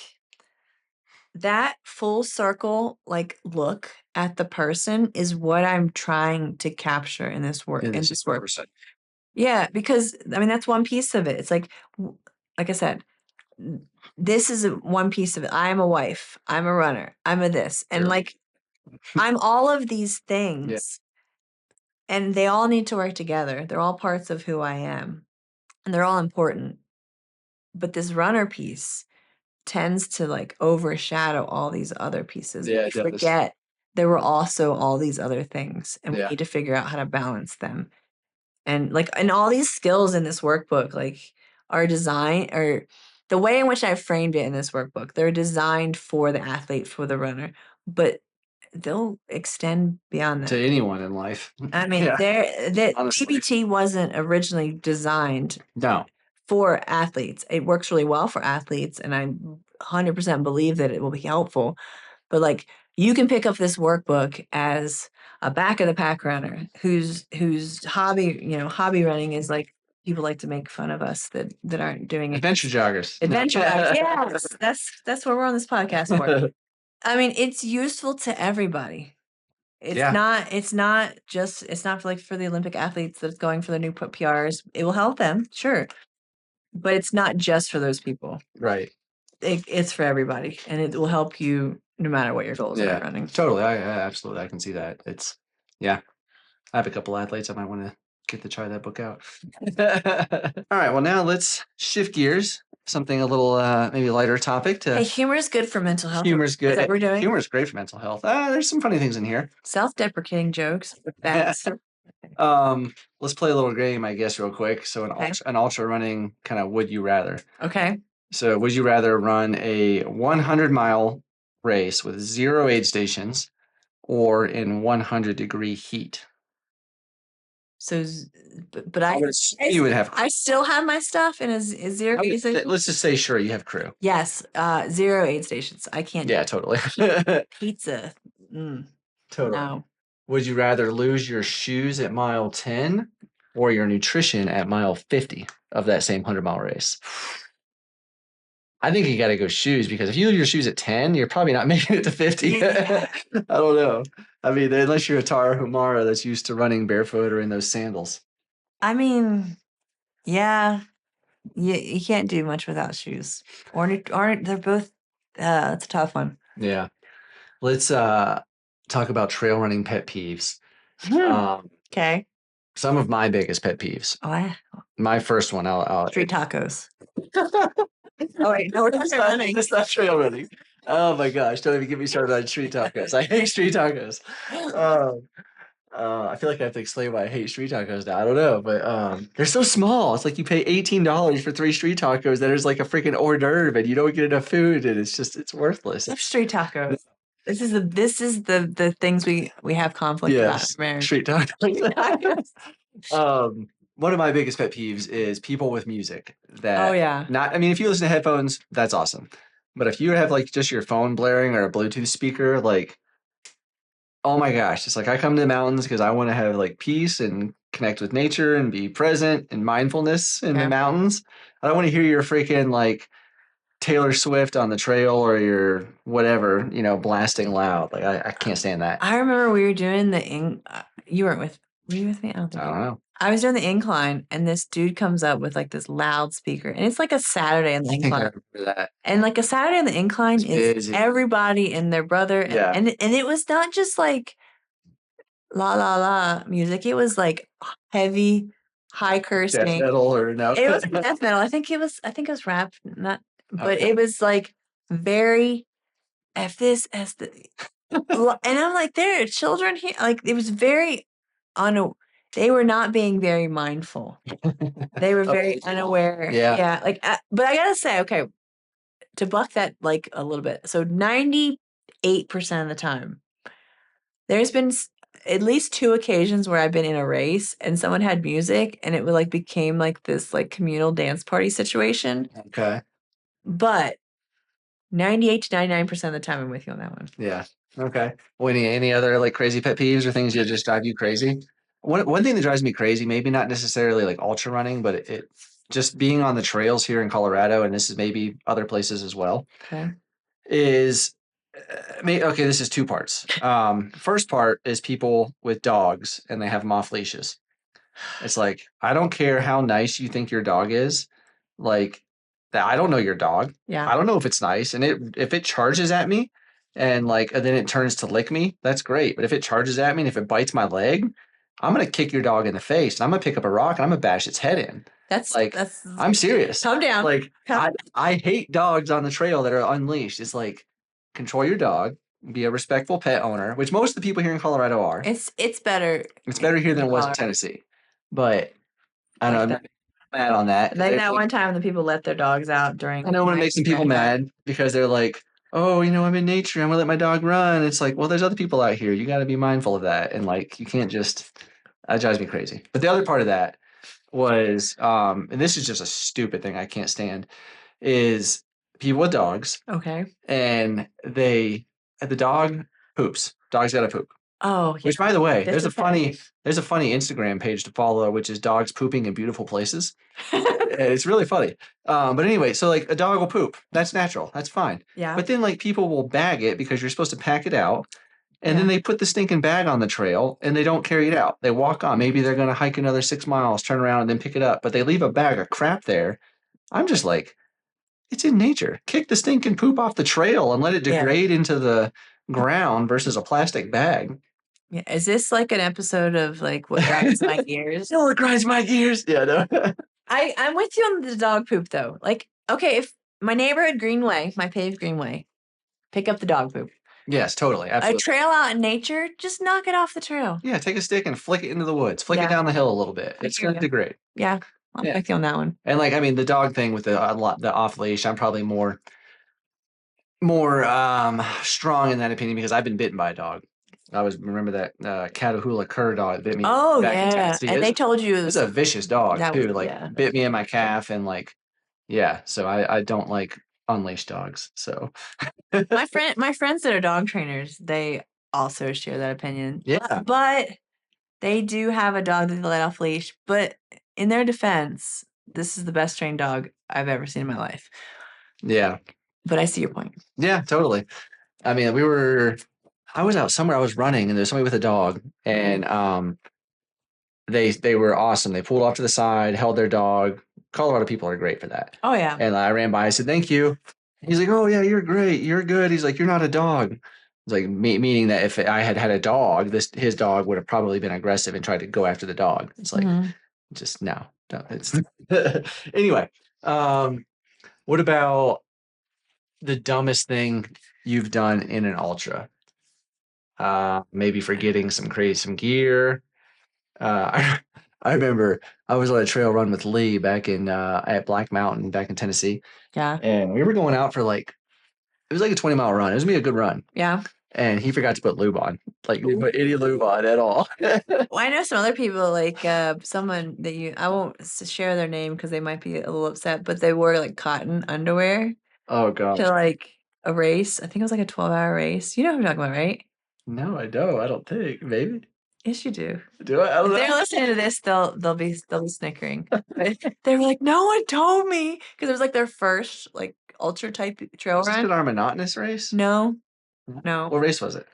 that full circle, like look at the person is what I'm trying to capture in this work. Yeah, because I mean, that's one piece of it. It's like I said, this is one piece of it. I'm a wife. I'm a runner. I'm a this. And like, I'm all of these things. Yeah. And they all need to work together. They're all parts of who I am. And they're all important. But this runner piece tends to like overshadow all these other pieces. Yeah, we forget there were also all these other things. And we need to figure out how to balance them. And like, and all these skills in this workbook, like are designed, or the way in which I framed it in this workbook, they're designed for the athlete, for the runner, but they'll extend beyond that to anyone in life. I mean, TBT wasn't originally designed for athletes. It works really well for athletes, and I 100% believe that it will be helpful. But like, you can pick up this workbook as a back of the pack runner whose hobby running is like, people like to make fun of us that aren't doing it. Adventure joggers. Adventure joggers. Yes, that's what we're on this podcast for. I mean, it's useful to everybody. It's not for the Olympic athletes that's going for the new PRs. It will help them, sure. But it's not just for those people. Right. It's for everybody, and it will help you no matter what your goals are running. Totally. Absolutely. I can see that. I have a couple athletes I might want to get to try that book out. All right. Well, now let's shift gears. Something a little maybe lighter topic. Hey, humor is good for mental health. Humor is good. Is that what we're doing? Humor is great for mental health. There's some funny things in here. Self-deprecating jokes. Let's play a little game, I guess, real quick. So an ultra running kind of would you rather. Okay. So would you rather run a 100-mile race with 0 aid stations or in 100-degree heat? So, but you would have. I still have my stuff in a 0 aid station. Let's just say, sure, you have crew. Yes, 0 aid stations. I can't. Yeah, totally. Pizza. Totally. No. Would you rather lose your shoes at mile 10 or your nutrition at mile 50 of that same 100-mile race? I think you got to go shoes, because if you lose your shoes at 10, you're probably not making it to 50. Yeah. I don't know. I mean, unless you're a Tara Humara that's used to running barefoot or in those sandals. I mean, yeah, you can't do much without shoes. Or they're both, it's a tough one. Yeah. Let's talk about trail running pet peeves. Okay. Some of my biggest pet peeves. Oh, My first one, street tacos. Oh, wait, no, we're talking about running. It's not trail running. Oh my gosh, don't even get me started on street tacos. I hate street tacos. I feel like I have to explain why I hate street tacos now. I don't know, but they're so small. It's like you pay $18 for 3 street tacos that is like a freaking hors d'oeuvre, and you don't get enough food, and it's worthless. Street tacos. This is the things we have conflict about in marriage. Street tacos. One of my biggest pet peeves is people with music that, I mean, if you listen to headphones, that's awesome. But if you have like just your phone blaring or a Bluetooth speaker, like, oh my gosh, it's like I come to the mountains because I want to have like peace and connect with nature and be present and mindfulness in the mountains. I don't want to hear your freaking like Taylor Swift on the trail or your whatever, blasting loud. Like I can't stand that. I remember we were doing you were you with me? I don't know. I was doing the incline, and this dude comes up with like this loudspeaker, and it's like a Saturday on the incline. I remember that. And like a Saturday on the incline is everybody and their brother, and it was not just like la la la music. It was like heavy, high cursing. Death metal or no? It was death metal. I think it was rap, but it was like very F this as the, and I'm like, there are children here. Like it was very they were not being very mindful. They were very unaware. Yeah. Like, but I gotta say, okay, to buck that like a little bit. So 98% of the time, there's been at least 2 occasions where I've been in a race and someone had music and it would like became like this like communal dance party situation. Okay. But 98 to 99% of the time, I'm with you on that one. Yeah. Okay. Well, any other like crazy pet peeves or things that just drive you crazy? One thing that drives me crazy, maybe not necessarily like ultra running, but it just being on the trails here in Colorado, and this is maybe other places as well, is okay, this is 2 parts. First part is people with dogs and they have them off leashes. It's like, I don't care how nice you think your dog is, like that. I don't know your dog. Yeah. I don't know if it's nice. And if it charges at me and then it turns to lick me, that's great. But if it charges at me and if it bites my leg, I'm going to kick your dog in the face and I'm going to pick up a rock and I'm going to bash its head in. That's I'm serious. Calm down. Like I hate dogs on the trail that are unleashed. It's like, control your dog, be a respectful pet owner, which most of the people here in Colorado are. It's better. It's better here than it was in Tennessee. But I don't know. I'm mad on that. Like that one time the people let their dogs out during. I know when it makes some people mad because they're like, oh, I'm in nature. I'm going to let my dog run. It's like, well, there's other people out here. You got to be mindful of that. And like, you can't just, that drives me crazy. But the other part of that was, and this is just a stupid thing I can't stand, is people with dogs. Okay. And the dog poops. Dog's got to poop. Oh, yeah. Which, by the way, there's a funny Instagram page to follow, which is dogs pooping in beautiful places. It's really funny. But anyway, so like a dog will poop. That's natural. That's fine. Yeah. But then like people will bag it because you're supposed to pack it out. And then they put the stinking bag on the trail and they don't carry it out. They walk on. Maybe they're going to hike another 6 miles, turn around and then pick it up. But they leave a bag of crap there. I'm just like, it's in nature. Kick the stinking poop off the trail and let it degrade into the ground versus a plastic bag. Yeah. Is this like an episode of like what grinds my gears? No, what grinds my gears? Yeah, no. I'm with you on the dog poop though. Like, okay, if my neighborhood greenway, my paved greenway, pick up the dog poop. Yes, totally. Absolutely. A trail out in nature, just knock it off the trail. Yeah, take a stick and flick it into the woods. Flick it down the hill a little bit. It's going to degrade. Yeah, I'm with you on that one. And like, I mean, the dog thing with the off leash, I'm probably more strong in that opinion because I've been bitten by a dog. I remember that Catahoula cur dog bit me. Oh, back in Tennessee. And they told you it was a vicious dog too. Bit me in my calf and like, yeah. So I don't like unleashed dogs. So my friends that are dog trainers, they also share that opinion. Yeah. But they do have a dog that they let off leash. But in their defense, this is the best trained dog I've ever seen in my life. Yeah. But I see your point. Yeah, totally. I mean, I was out somewhere, I was running, and there's somebody with a dog, and they were awesome. They pulled off to the side, held their dog. Colorado people are great for that. Oh, yeah. And I ran by, I said, thank you. He's like, oh, yeah, you're great. You're good. He's like, you're not a dog. It's like meaning that if I had had a dog, his dog would have probably been aggressive and tried to go after the dog. It's like, just no. It's anyway. What about the dumbest thing you've done in an ultra? Maybe forgetting some gear. I remember I was on a trail run with Lee back in at Black Mountain back in Tennessee. Yeah. And we were going out for it was like a 20-mile run. It was gonna be a good run. Yeah. And he forgot to put lube on. Like, he didn't put any lube on at all. Well, I know some other people, like someone that I won't share their name because they might be a little upset, but they wore like cotton underwear Oh god. to like a race. I think it was like a 12-hour race. You know what I'm talking about, right? No, I don't. I don't think. Maybe. Yes, you do. Do I? I don't If they're know. listening to this, they'll be snickering. But they were like, no one told me, because it was like their first like ultra type trail Was this run. our monotonous race? No. What race was it?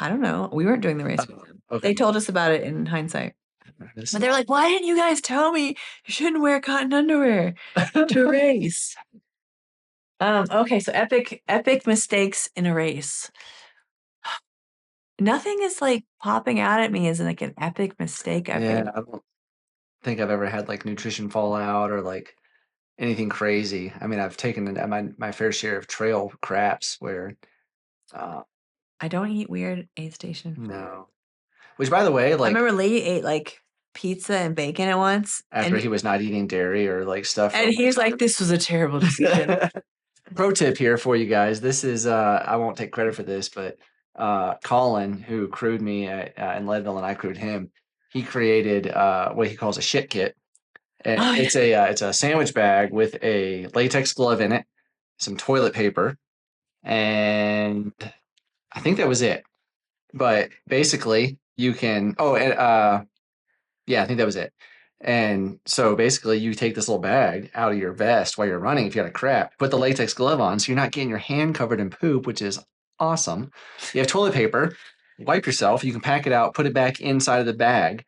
I don't know. We weren't doing the race with them. Okay. They told us about it in hindsight. But they were like, why didn't you guys tell me you shouldn't wear cotton underwear to a race? Okay, so epic mistakes in a race. Nothing is like popping out at me as like an epic mistake. Yeah, I don't think I've ever had like nutrition fallout or like anything crazy. I mean, I've taken my fair share of trail craps where I don't eat weird aid station food. no. Which, by the way, I like remember Lee ate like pizza and bacon at once. after he was not eating dairy or like stuff. And he's like, this was a terrible decision. Pro tip here for you guys. This is I won't take credit for this, but Colin, who crewed me in Leadville and I crewed him, he created what he calls a shit kit. And it's a sandwich bag with a latex glove in it, some toilet paper, and I think that was it. But basically, you can. Oh, and yeah, I think that was it. And so basically, you take this little bag out of your vest while you're running. If you got a crap, put the latex glove on, so you're not getting your hand covered in poop, which is awesome. You have toilet paper. Wipe yourself. You can pack it out, put it back inside of the bag,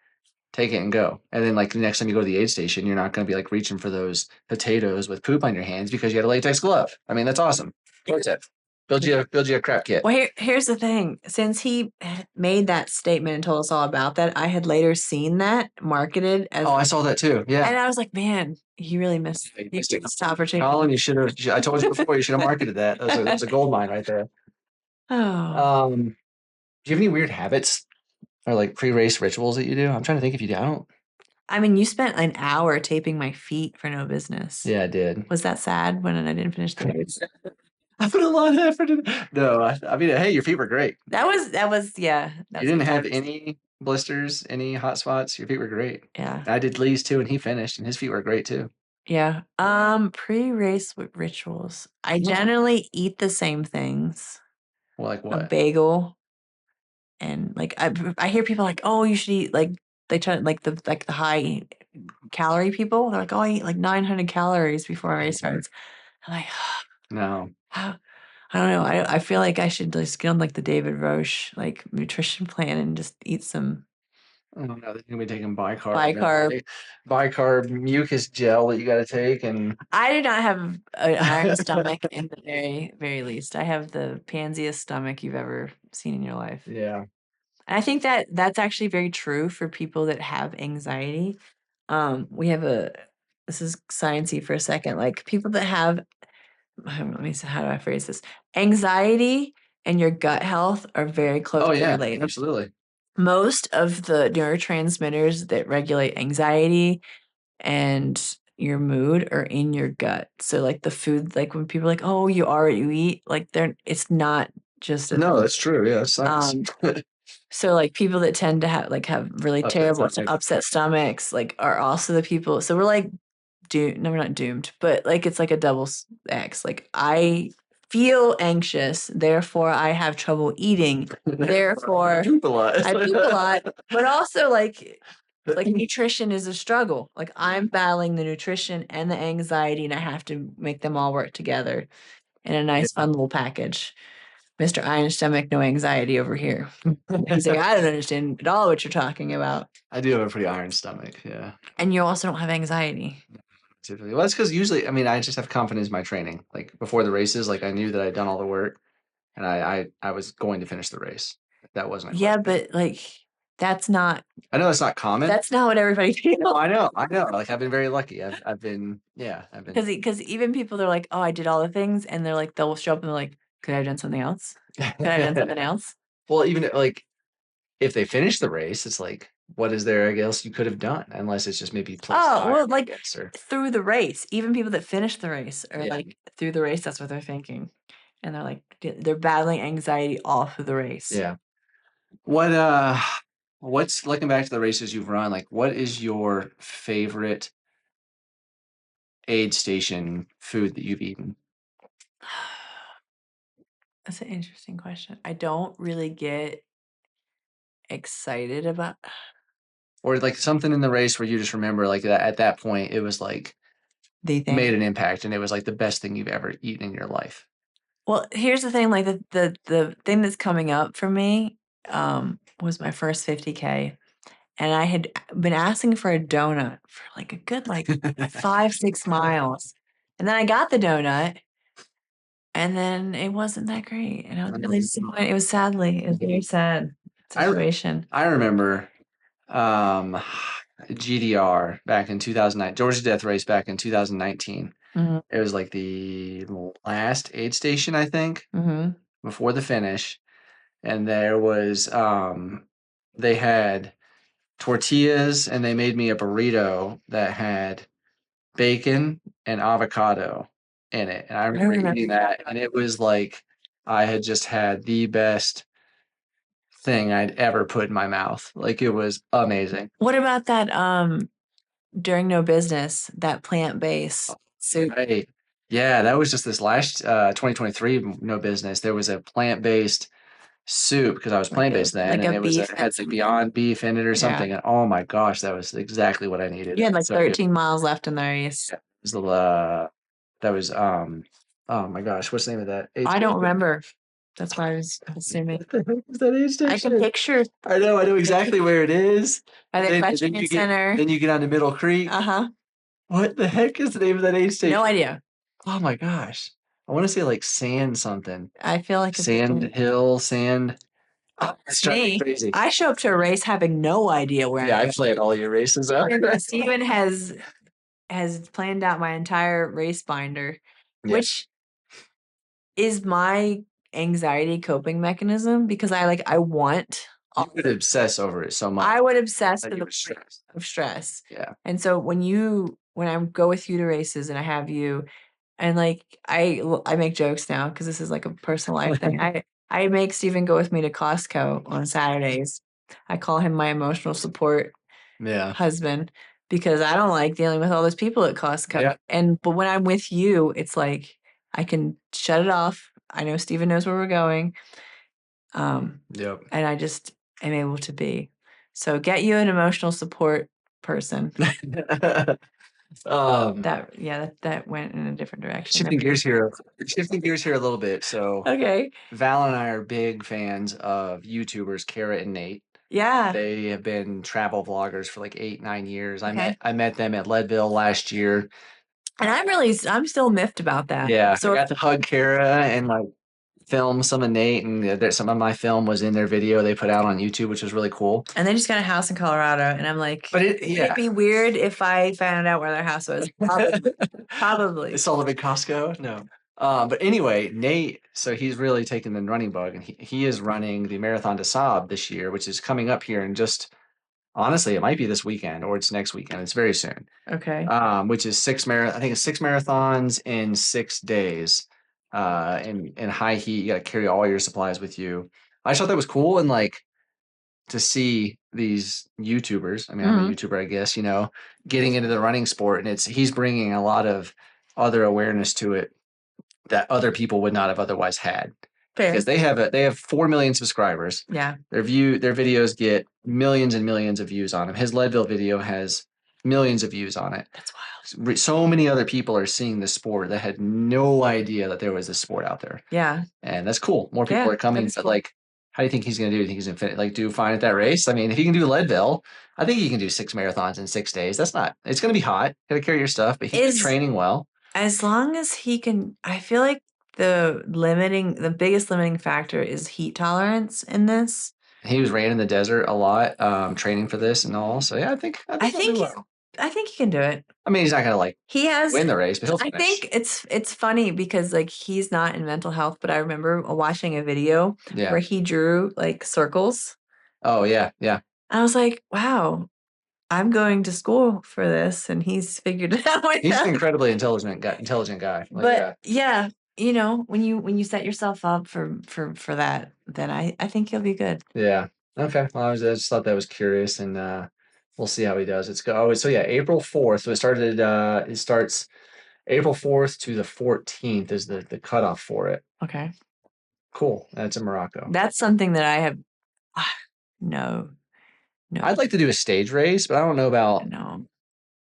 take it and go. And then like the next time you go to the aid station, you're not going to be like reaching for those potatoes with poop on your hands because you had a latex glove. I mean, that's awesome. Pro tip. Build you a crap kit. Well, here's the thing. Since he made that statement and told us all about that, I had later seen that marketed as. Oh, I saw that too. Yeah. And I was like, man, he really missed this opportunity. Colin, you should have. I told you before. You should have marketed that. That was a gold mine right there. Oh. Do you have any weird habits or like pre-race rituals that you do? I'm trying to think if you do. I don't. I mean, you spent an hour taping my feet for no business. Yeah, I did. Was that sad when I didn't finish the race? I put a lot of effort in. No, I mean, hey, your feet were great. That was yeah. You didn't have any blisters, any hot spots. Your feet were great. Yeah. I did Lee's too, and he finished, and his feet were great too. Yeah. Pre-race rituals. I generally eat the same things. Well, like A what? bagel. And like I hear people like, oh, you should eat like they try like the high calorie people. They're like, oh, I eat like 900 calories before a race starts. I'm like, No. I don't know. I feel like I should just get on like the David Roche like nutrition plan and just eat some. Oh no, they're gonna be taking bicarb mucus gel that you got to take, and I do not have an iron stomach in the very, very least. I have the pansiest stomach you've ever seen in your life. Yeah. And I think that that's actually very true for people that have anxiety. We have this is sciencey for a second, like people that have, let me see, how do I phrase this? Anxiety and your gut health are very closely related. Absolutely. Most of the neurotransmitters that regulate anxiety and your mood are in your gut. So like the food, like when people are like, oh, you are what you eat, like it's not just no, that's true. Yeah, science. So like people that tend to have really terrible upset stomachs, like are also the people. So we're like doomed. No, we're not doomed, but like it's like a double X. Like I feel anxious, therefore I have trouble eating, therefore I poop a lot. I poop a lot, but also like nutrition is a struggle. Like I'm battling the nutrition and the anxiety, and I have to make them all work together in a nice, fun little package. Mr. Iron Stomach, no anxiety over here. He's like, I don't understand at all what you're talking about. I do have a pretty iron stomach, yeah. And you also don't have anxiety. Typically. Well, that's because usually, I mean, I just have confidence in my training. Like before the races, like I knew that I'd done all the work and I was going to finish the race. That wasn't a Yeah, question. but like that's not I know that's not common. that's not what everybody feels. No, I know. Like I've been very lucky. I've been Because even people they're like, oh, I did all the things, and they're like, they'll show up and they're like, could I have done something else? Could I have done something else? Well, even like if they finish the race, it's like, what is there else you could have done? Unless it's just maybe like through the race. Even people that finish the race are like through the race, that's what they're thinking. And they're like they're battling anxiety all through the race. Yeah. What's looking back to the races you've run, like what is your favorite aid station food that you've eaten? That's an interesting question. I don't really get excited about Or like something in the race where you just remember like that at that point it was like made an impact and it was like the best thing you've ever eaten in your life. Well, here's the thing, like the thing that's coming up for me was my first 50K. And I had been asking for a donut for like a good 5-6 miles. And then I got the donut and then it wasn't that great. And I was really disappointed. It was a very sad situation. I remember GDR back in 2009, Georgia Death Race back in 2019. Mm-hmm. It was like the last aid station, I think, before the finish. And there was, they had tortillas and they made me a burrito that had bacon and avocado in it. And I remember eating that. And it was like, I had just had the best thing I'd ever put in my mouth. Like it was amazing. What about that, during No Business, that plant-based soup? Right. Yeah, that was just this last 2023 No Business. There was a plant-based soup because I was plant-based then, and it had like Beyond Beef in it or something. And oh my gosh, that was exactly what I needed. You had like 13 miles left in the race. Yeah, that was oh my gosh, what's the name of that? I don't remember. That's why I was assuming. Is that aid station? I can picture. I know exactly where it is. By the Equestrian Center. Then you get onto Middle Creek. What the heck is the name of that aid station? No idea. Oh my gosh. I want to say like Sand something. I feel like Sand Hill, Sand. Oh, it's me. Crazy. I show up to a race having no idea where. Yeah, I played all your races out. Steven has planned out my entire race binder, which is my anxiety coping mechanism because I want. You would obsess over it so much. I would obsess to the point of stress. Yeah. And so when I go with you to races and I have you, and like I make jokes now because this is like a personal life thing. I make Steven go with me to Costco on Saturdays. I call him my emotional support husband because I don't like dealing with all those people at Costco. Yeah. But when I'm with you, it's like I can shut it off. I know Steven knows where we're going. And I just am able to be. So get you an emotional support person. That went in a different direction. Shifting gears here a little bit. So Valan and I are big fans of YouTubers Kara and Nate. Yeah. They have been travel vloggers for like 8-9 years. I met them at Leadville last year. And I'm still miffed about that. Yeah. So I got to hug Kara and like film some of Nate, and some of my film was in their video they put out on YouTube, which was really cool. And they just got a house in Colorado, and I'm like, would it be weird if I found out where their house was? Probably. It's all a big Costco? No. But anyway, Nate, so he's really taken the running bug, and he is running the Marathon des Sables this year, which is coming up here in just, honestly, it might be this weekend or it's next weekend. It's very soon. Okay. Which is 6 marathons in 6 days. In high heat, you got to carry all your supplies with you. I just thought that was cool, and like to see these YouTubers. I mean, I'm a YouTuber, I guess, getting into the running sport, and he's bringing a lot of other awareness to it that other people would not have otherwise had. Fair. Because they have 4 million subscribers. Yeah. Their videos get millions and millions of views on them. His Leadville video has millions of views on it. That's wild. So many other people are seeing this sport that had no idea that there was this sport out there. Yeah. And that's cool. More people are coming, but cool. How do you think he's going to do? Do you think he's going to do fine at that race? I mean, if he can do Leadville, I think he can do 6 marathons in 6 days. It's going to be hot. Got to carry your stuff, but he's training well. As long as he can, I feel like the biggest limiting factor is heat tolerance in this. He was ran in the desert a lot, training for this and all. So yeah, I think he can do it. I mean, he's not going to win the race, but he'll finish. I think it's funny because he's not in mental health, but I remember watching a video where he drew circles. Oh yeah, yeah. I was like, wow, I'm going to school for this, and he's figured it out. He's an incredibly intelligent guy. But yeah, when you set yourself up for that, then I think you'll be good. Yeah. Okay. Well, I just thought that was curious, and we'll see how he does. So yeah, April 4th. So it starts April 4th to the 14th is the cutoff for it. Okay. Cool. That's in Morocco. That's something that I have. No. I'd like to do a stage race, but I don't know about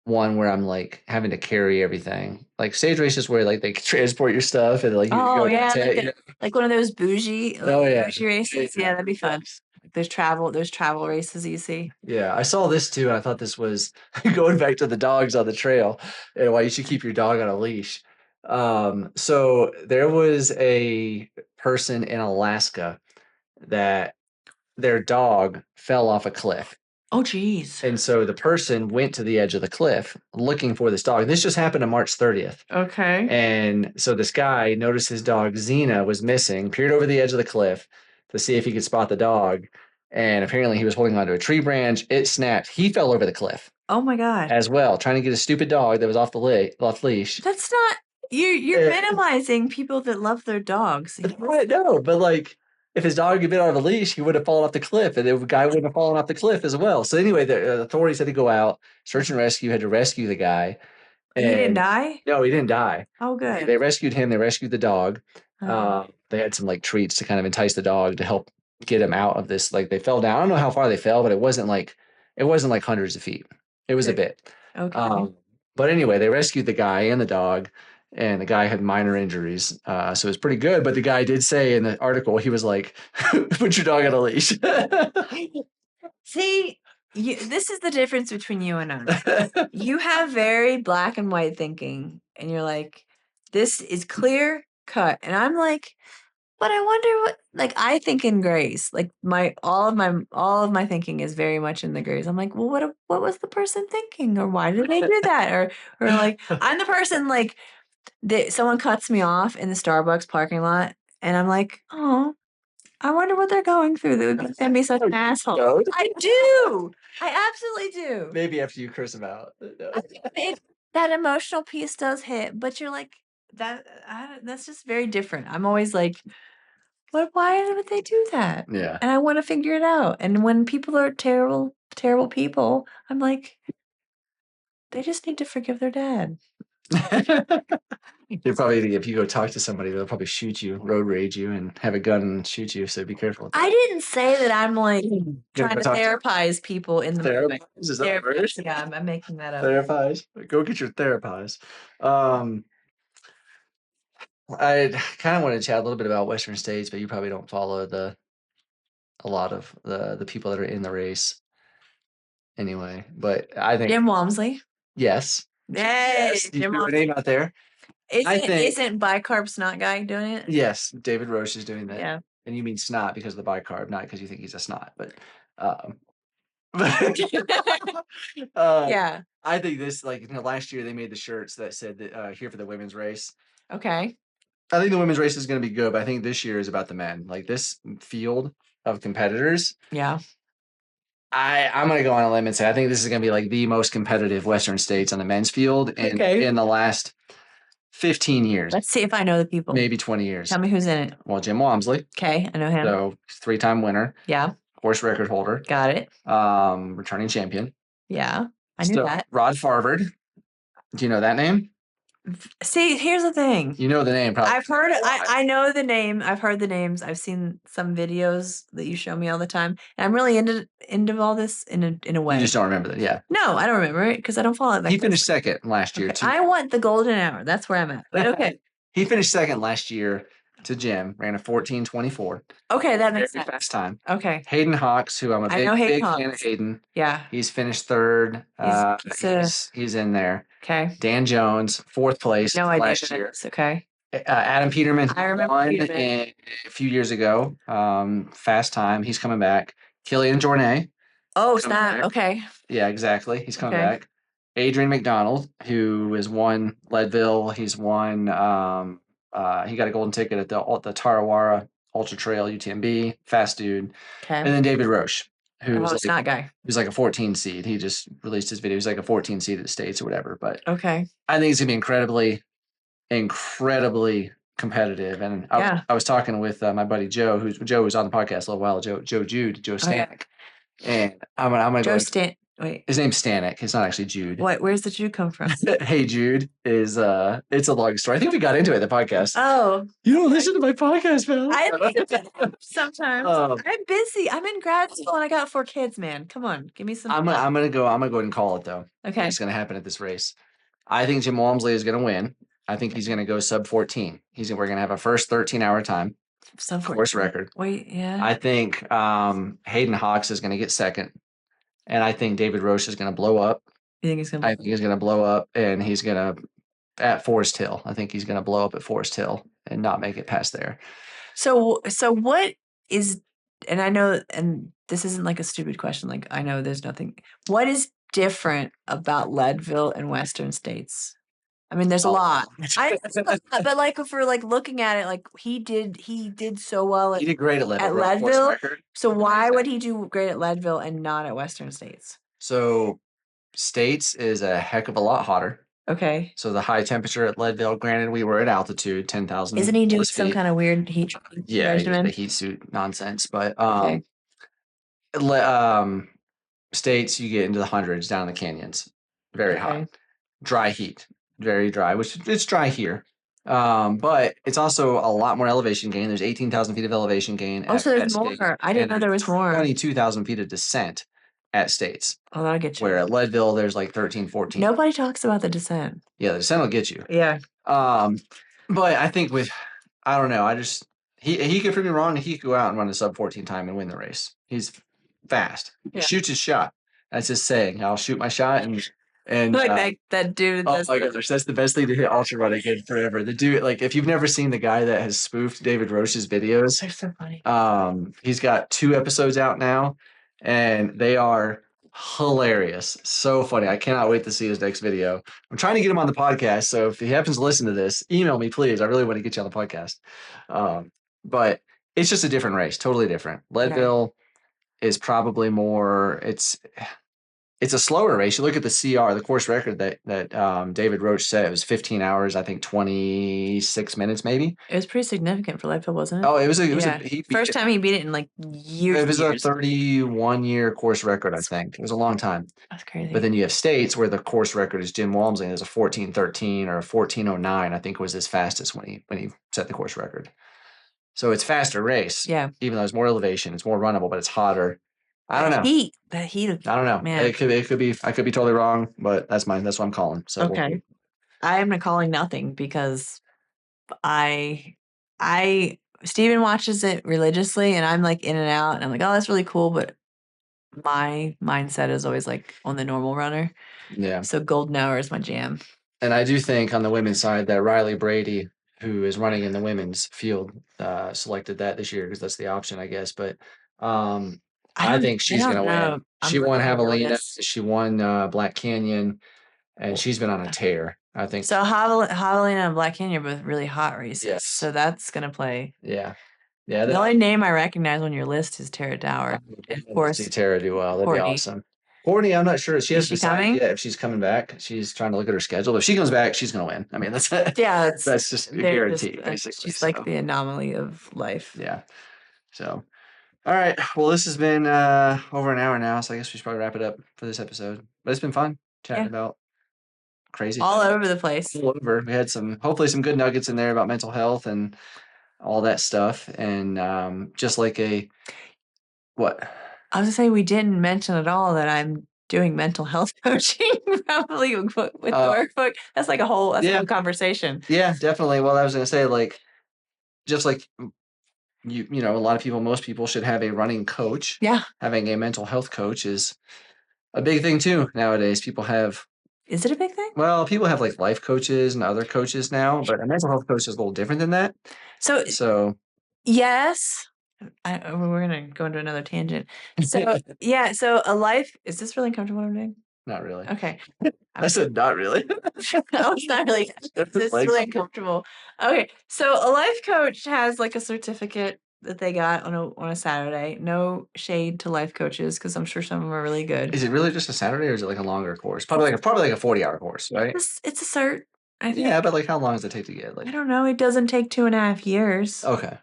one where I'm having to carry everything. Stage races where they transport your stuff and you go yeah, like one of those bougie bougie races. Yeah, that'd be fun. There's travel races you see. Yeah, I saw this too, and I thought this was going back to the dogs on the trail and why you should keep your dog on a leash. So there was a person in Alaska that their dog fell off a cliff. Oh, geez. And so the person went to the edge of the cliff looking for this dog. This just happened on March 30th. Okay. And so this guy noticed his dog Xena was missing, peered over the edge of the cliff to see if he could spot the dog. And apparently he was holding onto a tree branch. It snapped. He fell over the cliff. Oh my God. As well, trying to get a stupid dog that was off leash. That's not you're minimizing people that love their dogs. Right, no, but if his dog had been on a leash, he would have fallen off the cliff, and the guy wouldn't have fallen off the cliff as well. So anyway, the authorities had to go out, search and rescue, had to rescue the guy. And he didn't die? No, he didn't die. Oh, good. They rescued him. They rescued the dog. They had some treats to kind of entice the dog to help get him out of this. They fell down. I don't know how far they fell, but it wasn't hundreds of feet. It was a bit. Okay. But anyway, they rescued the guy and the dog. And the guy had minor injuries, so it was pretty good. But the guy did say in the article, he was like, put your dog on a leash. See, this is the difference between you and I. You have very black and white thinking, and you're like, this is clear cut. And I'm like, but I wonder what, I think in grays. All of my thinking is very much in the grays. I'm like, well, what was the person thinking? Or why did they do that? Or I'm the person someone cuts me off in the Starbucks parking lot, and I'm like, oh, I wonder what they're going through. They would send me such an asshole. I do. I absolutely do. Maybe after you curse them out. No. That emotional piece does hit, but you're like, that's just very different. I'm always like, why would they do that? Yeah. And I want to figure it out. And when people are terrible, terrible people, I'm like, they just need to forgive their dad. You're probably, if you go talk to somebody, they'll probably shoot you, road rage you, and have a gun and shoot you. So be careful. I didn't say that I'm trying to therapize people in the therapize. Is that word? Yeah, I'm making that up. Therapize. Go get your therapize. I kind of want to chat a little bit about Western states, but you probably don't follow a lot of the people that are in the race. Anyway, but I think Jim Walmsley. Yes. Hey, yes. You know a name out there. Isn't bicarb snot guy doing it? Yes, David Roche is doing that. Yeah. And you mean snot because of the bicarb, not because you think he's a snot, but yeah. I think this, last year they made the shirts that said that here for the women's race. Okay. I think the women's race is going to be good, but I think this year is about the men. This field of competitors. Yeah. I'm going to go on a limb and say I think this is going to be the most competitive Western states on the men's field in the last 15 years. Let's see if I know the people. Maybe 20 years. Tell me who's in it. Well, Jim Walmsley. Okay, I know him. So 3-time winner. Yeah. Horse record holder. Got it. Returning champion. Yeah, I knew that. Rod Farvard. Do you know that name? See, here's the thing. You know the name, probably. I've heard. I know the name. I've heard the names. I've seen some videos that you show me all the time, and I'm really into all this in a way. You just don't remember that, yeah. No, I don't remember it because I don't follow it. He finished second last year. I want the golden hour. That's where I'm at. But okay. He finished second last year to Jim. Ran a 14:24. Okay, that makes sense. Fast time. Okay. Hayden Hawks, who I'm a big fan of Hayden. Yeah. He's finished third. He's in there. Okay. Dan Jones, fourth place last year. Okay. Adam Peterman won a few years ago. Fast time. He's coming back. Killian Jornet. Oh, snap. Okay. Yeah, exactly. He's coming back. Adrian McDonald, who has won Leadville. He's won. He got a golden ticket at the Tarawara Ultra Trail UTMB. Fast dude. Okay. And then David Roche, who's not guy. He's like a 14 seed. He just released his video. He's like a 14 seed at the States or whatever. But okay, I think it's gonna be incredibly competitive. And I was talking with my buddy Joe, Joe was on the podcast a little while. Joe Stanek, and I'm gonna Joe go. Wait, his name's Stanek. It's not actually Jude. What? Where's the Jude come from? Hey Jude is it's a long story. I think we got into it in the podcast. Oh, you don't listen to my podcast, man. I listen to them sometimes. I'm busy. I'm in grad school and I got 4 kids, man. Come on, give me some. I'm gonna go ahead and call it though. Okay, it's gonna happen at this race. I think Jim Walmsley is gonna win. I think he's gonna go sub 14. We're gonna have a first 13-hour time. Sub 14. Course record. Wait, yeah. I think Hayden Hawks is gonna get second. And I think David Roche is going to blow up. You think he's going to? I think he's going to blow up, and he's going to at Forest Hill. I think he's going to blow up at Forest Hill and not make it past there. So what is? And I know, and this isn't like a stupid question. Like I know there's nothing. What is different about Leadville and Western States? I mean, there's a lot. But like if we're like looking at it, like he did so well. He did great at Leadville. At Leadville. So why would he do great at Leadville and not at Western States? So States is a heck of a lot hotter. Okay. So the high temperature at Leadville, granted we were at altitude, 10,000. Isn't he doing some kind of weird heat regimen? The heat suit nonsense. But States, you get into the hundreds down in the canyons. Very hot. Dry heat. Very dry, which it's dry here. But it's also a lot more elevation gain. There's 18,000 feet of elevation gain. Oh, so there's more. I didn't know there was more. 22,000 feet of descent at States. Oh, that'll get you. Where at Leadville, there's like 13, 14. Nobody talks about the descent. Yeah, the descent will get you. Yeah. But I think I don't know. He could prove me wrong. He could go out and run a sub 14 time and win the race. He's fast. He shoots his shot. That's his saying. I'll shoot my shot and like that dude. Oh my gosh, that's the best thing to hit ultra running in forever. The dude, like if you've never seen the guy that has spoofed David Roche's videos, they're so funny. He's got 2 episodes out now, and they are hilarious. So funny. I cannot wait to see his next video. I'm trying to get him on the podcast, so if he happens to listen to this, email me please. I really want to get you on the podcast. But it's just a different race, totally different. Leadville is probably more. It's a slower race. You look at the CR, the course record that David Roche set. It was 15 hours, I think 26 minutes maybe. It was pretty significant for Leadville, wasn't it? Oh, it was first time he beat it in like years. It was a 31-year course record, I think. It was a long time. That's crazy. But then you have States where the course record is Jim Walmsley. There's a 14:13 or a 14:09, I think was his fastest when he set the course record. So it's faster race. Yeah. Even though there's more elevation, it's more runnable, but it's hotter. I don't know. The heat. I don't know. Man. It could be. I could be totally wrong, but that's what I'm calling. So okay, I am calling nothing because Steven watches it religiously, and I'm like in and out, and I'm like, oh, that's really cool, but my mindset is always like on the normal runner. Yeah. So golden hour is my jam. And I do think on the women's side that Riley Brady, who is running in the women's field, selected that this year because that's the option, I guess, but. I think she's going to win. She won Javelina. She won Black Canyon, and she's been on a tear. I think so. Javelina and Black Canyon are both really hot races. Yes. So that's going to play. Yeah. The only name I recognize on your list is Tara Dower. Of course, see Tara do well. That'd be awesome. Courtney, I'm not sure. She hasn't decided yet if she's coming back. She's trying to look at her schedule. If she comes back, she's going to win. I mean, that's just a guarantee, basically. She's like the anomaly of life. Yeah. So. All right. Well, this has been over an hour now, so I guess we should probably wrap it up for this episode. But it's been fun chatting about crazy. All over the place. All over. We had hopefully some good nuggets in there about mental health and all that stuff. And just like what? I was gonna say we didn't mention at all that I'm doing mental health coaching probably with the workbook. That's like a whole conversation. Yeah, definitely. Well, I was gonna say, like, just like you know, a lot of people, most people should have a running coach. Yeah. Having a mental health coach is a big thing too nowadays. People have. Is it a big thing? Well, people have like life coaches and other coaches now, but a mental health coach is a little different than that. So yes. We're gonna go into another tangent. So yeah, so a life, is this really uncomfortable what I'm doing? Not really. Okay. I said not really. No, it's not really. It's really uncomfortable. Okay, so a life coach has like a certificate that they got on a Saturday. No shade to life coaches because I'm sure some of them are really good. Is it really just a Saturday or is it like a longer course? Probably like a 40-hour course, right? It's a cert. I think. Yeah, but like how long does it take to get? Like I don't know. It doesn't take 2.5 years. Okay.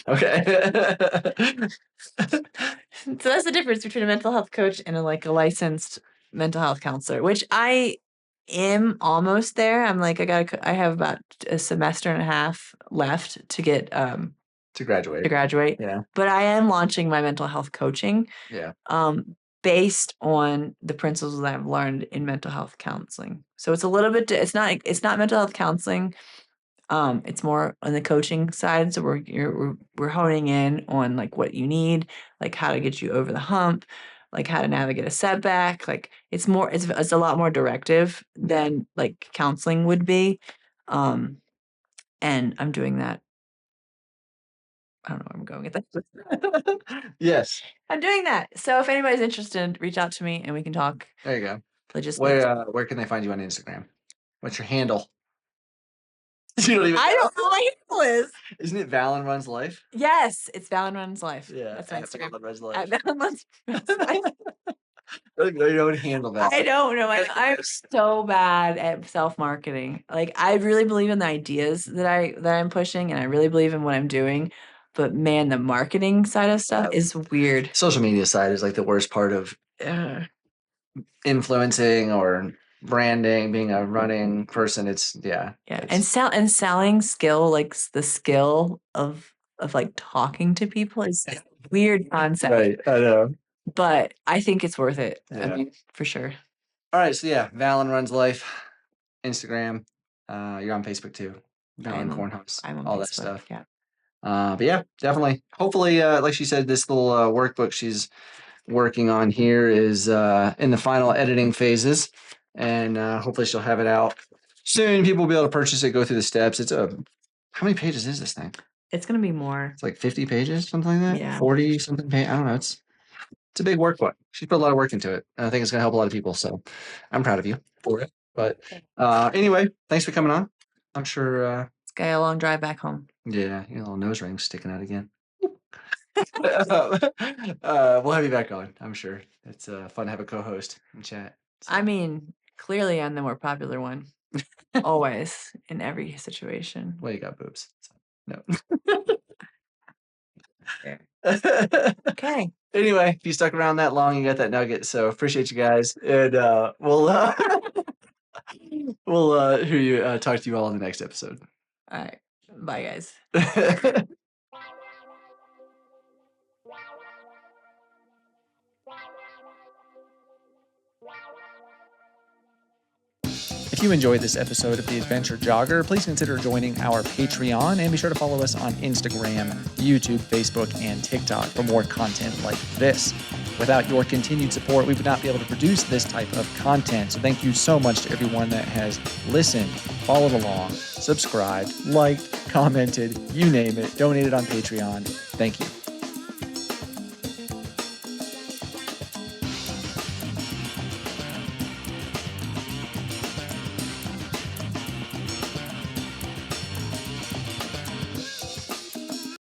So that's the difference between a mental health coach and a licensed mental health counselor, which I am almost there. I'm like, I have about a semester and a half left to get to graduate. Yeah. But I am launching my mental health coaching. Yeah. Based on the principles that I've learned in mental health counseling. So it's a little bit it's not mental health counseling. It's more on the coaching side. So we're honing in on like what you need, like how to get you over the hump, like how to navigate a setback. Like it's a lot more directive than like counseling would be. And I'm doing that. I don't know where I'm going with that. Yes. I'm doing that. So if anybody's interested, reach out to me and we can talk. There you go. Logistics. Where can they find you on Instagram? What's your handle? You don't even I don't know what my handle is. Isn't it Valan Runs Life? Yes, it's Valan Runs Life. Yeah, that's my Instagram. Valan Runs Life. At Valan Runs Life. You don't handle that. I don't know. I'm so bad at self-marketing. Like I really believe in the ideas that I'm pushing, and I really believe in what I'm doing. But man, the marketing side of stuff is weird. Social media side is like the worst part of influencing or branding, being a running person. And selling skill, like the skill of like talking to people is a weird concept. Right, I know. But I think it's worth it. Yeah. I mean, for sure. All right, so yeah, Valan Runs Life, Instagram. You're on Facebook too. Valan Kornhaus, I'm on all Facebook, that stuff. Yeah. But yeah, definitely. Hopefully, like she said, this little workbook she's working on here is in the final editing phases, and hopefully she'll have it out soon. People will be able to purchase it, go through the steps. How many pages is this thing? It's gonna be more. It's like 50 pages, something like that. Yeah. 40 something pages. I don't know. It's a big workbook. She's put a lot of work into it. And I think it's gonna help a lot of people. So I'm proud of you for it. But anyway, thanks for coming on. I'm sure. It's got a long drive back home. Yeah, your little nose ring sticking out again. We'll have you back on, I'm sure. It's fun to have a co-host and chat. So. I mean, clearly I'm the more popular one. Always, in every situation. Well, you got boobs. So, no. Okay. Anyway, if you stuck around that long, you got that nugget. So appreciate you guys. And we'll hear you talk to you all in the next episode. All right. Bye, guys. If you enjoyed this episode of the Adventure Jogger, please consider joining our Patreon and be sure to follow us on Instagram, YouTube, Facebook, and TikTok for more content like this. Without your continued support, we would not be able to produce this type of content. So thank you so much to everyone that has listened, followed along, subscribed, liked, commented, you name it, donated on Patreon. Thank you.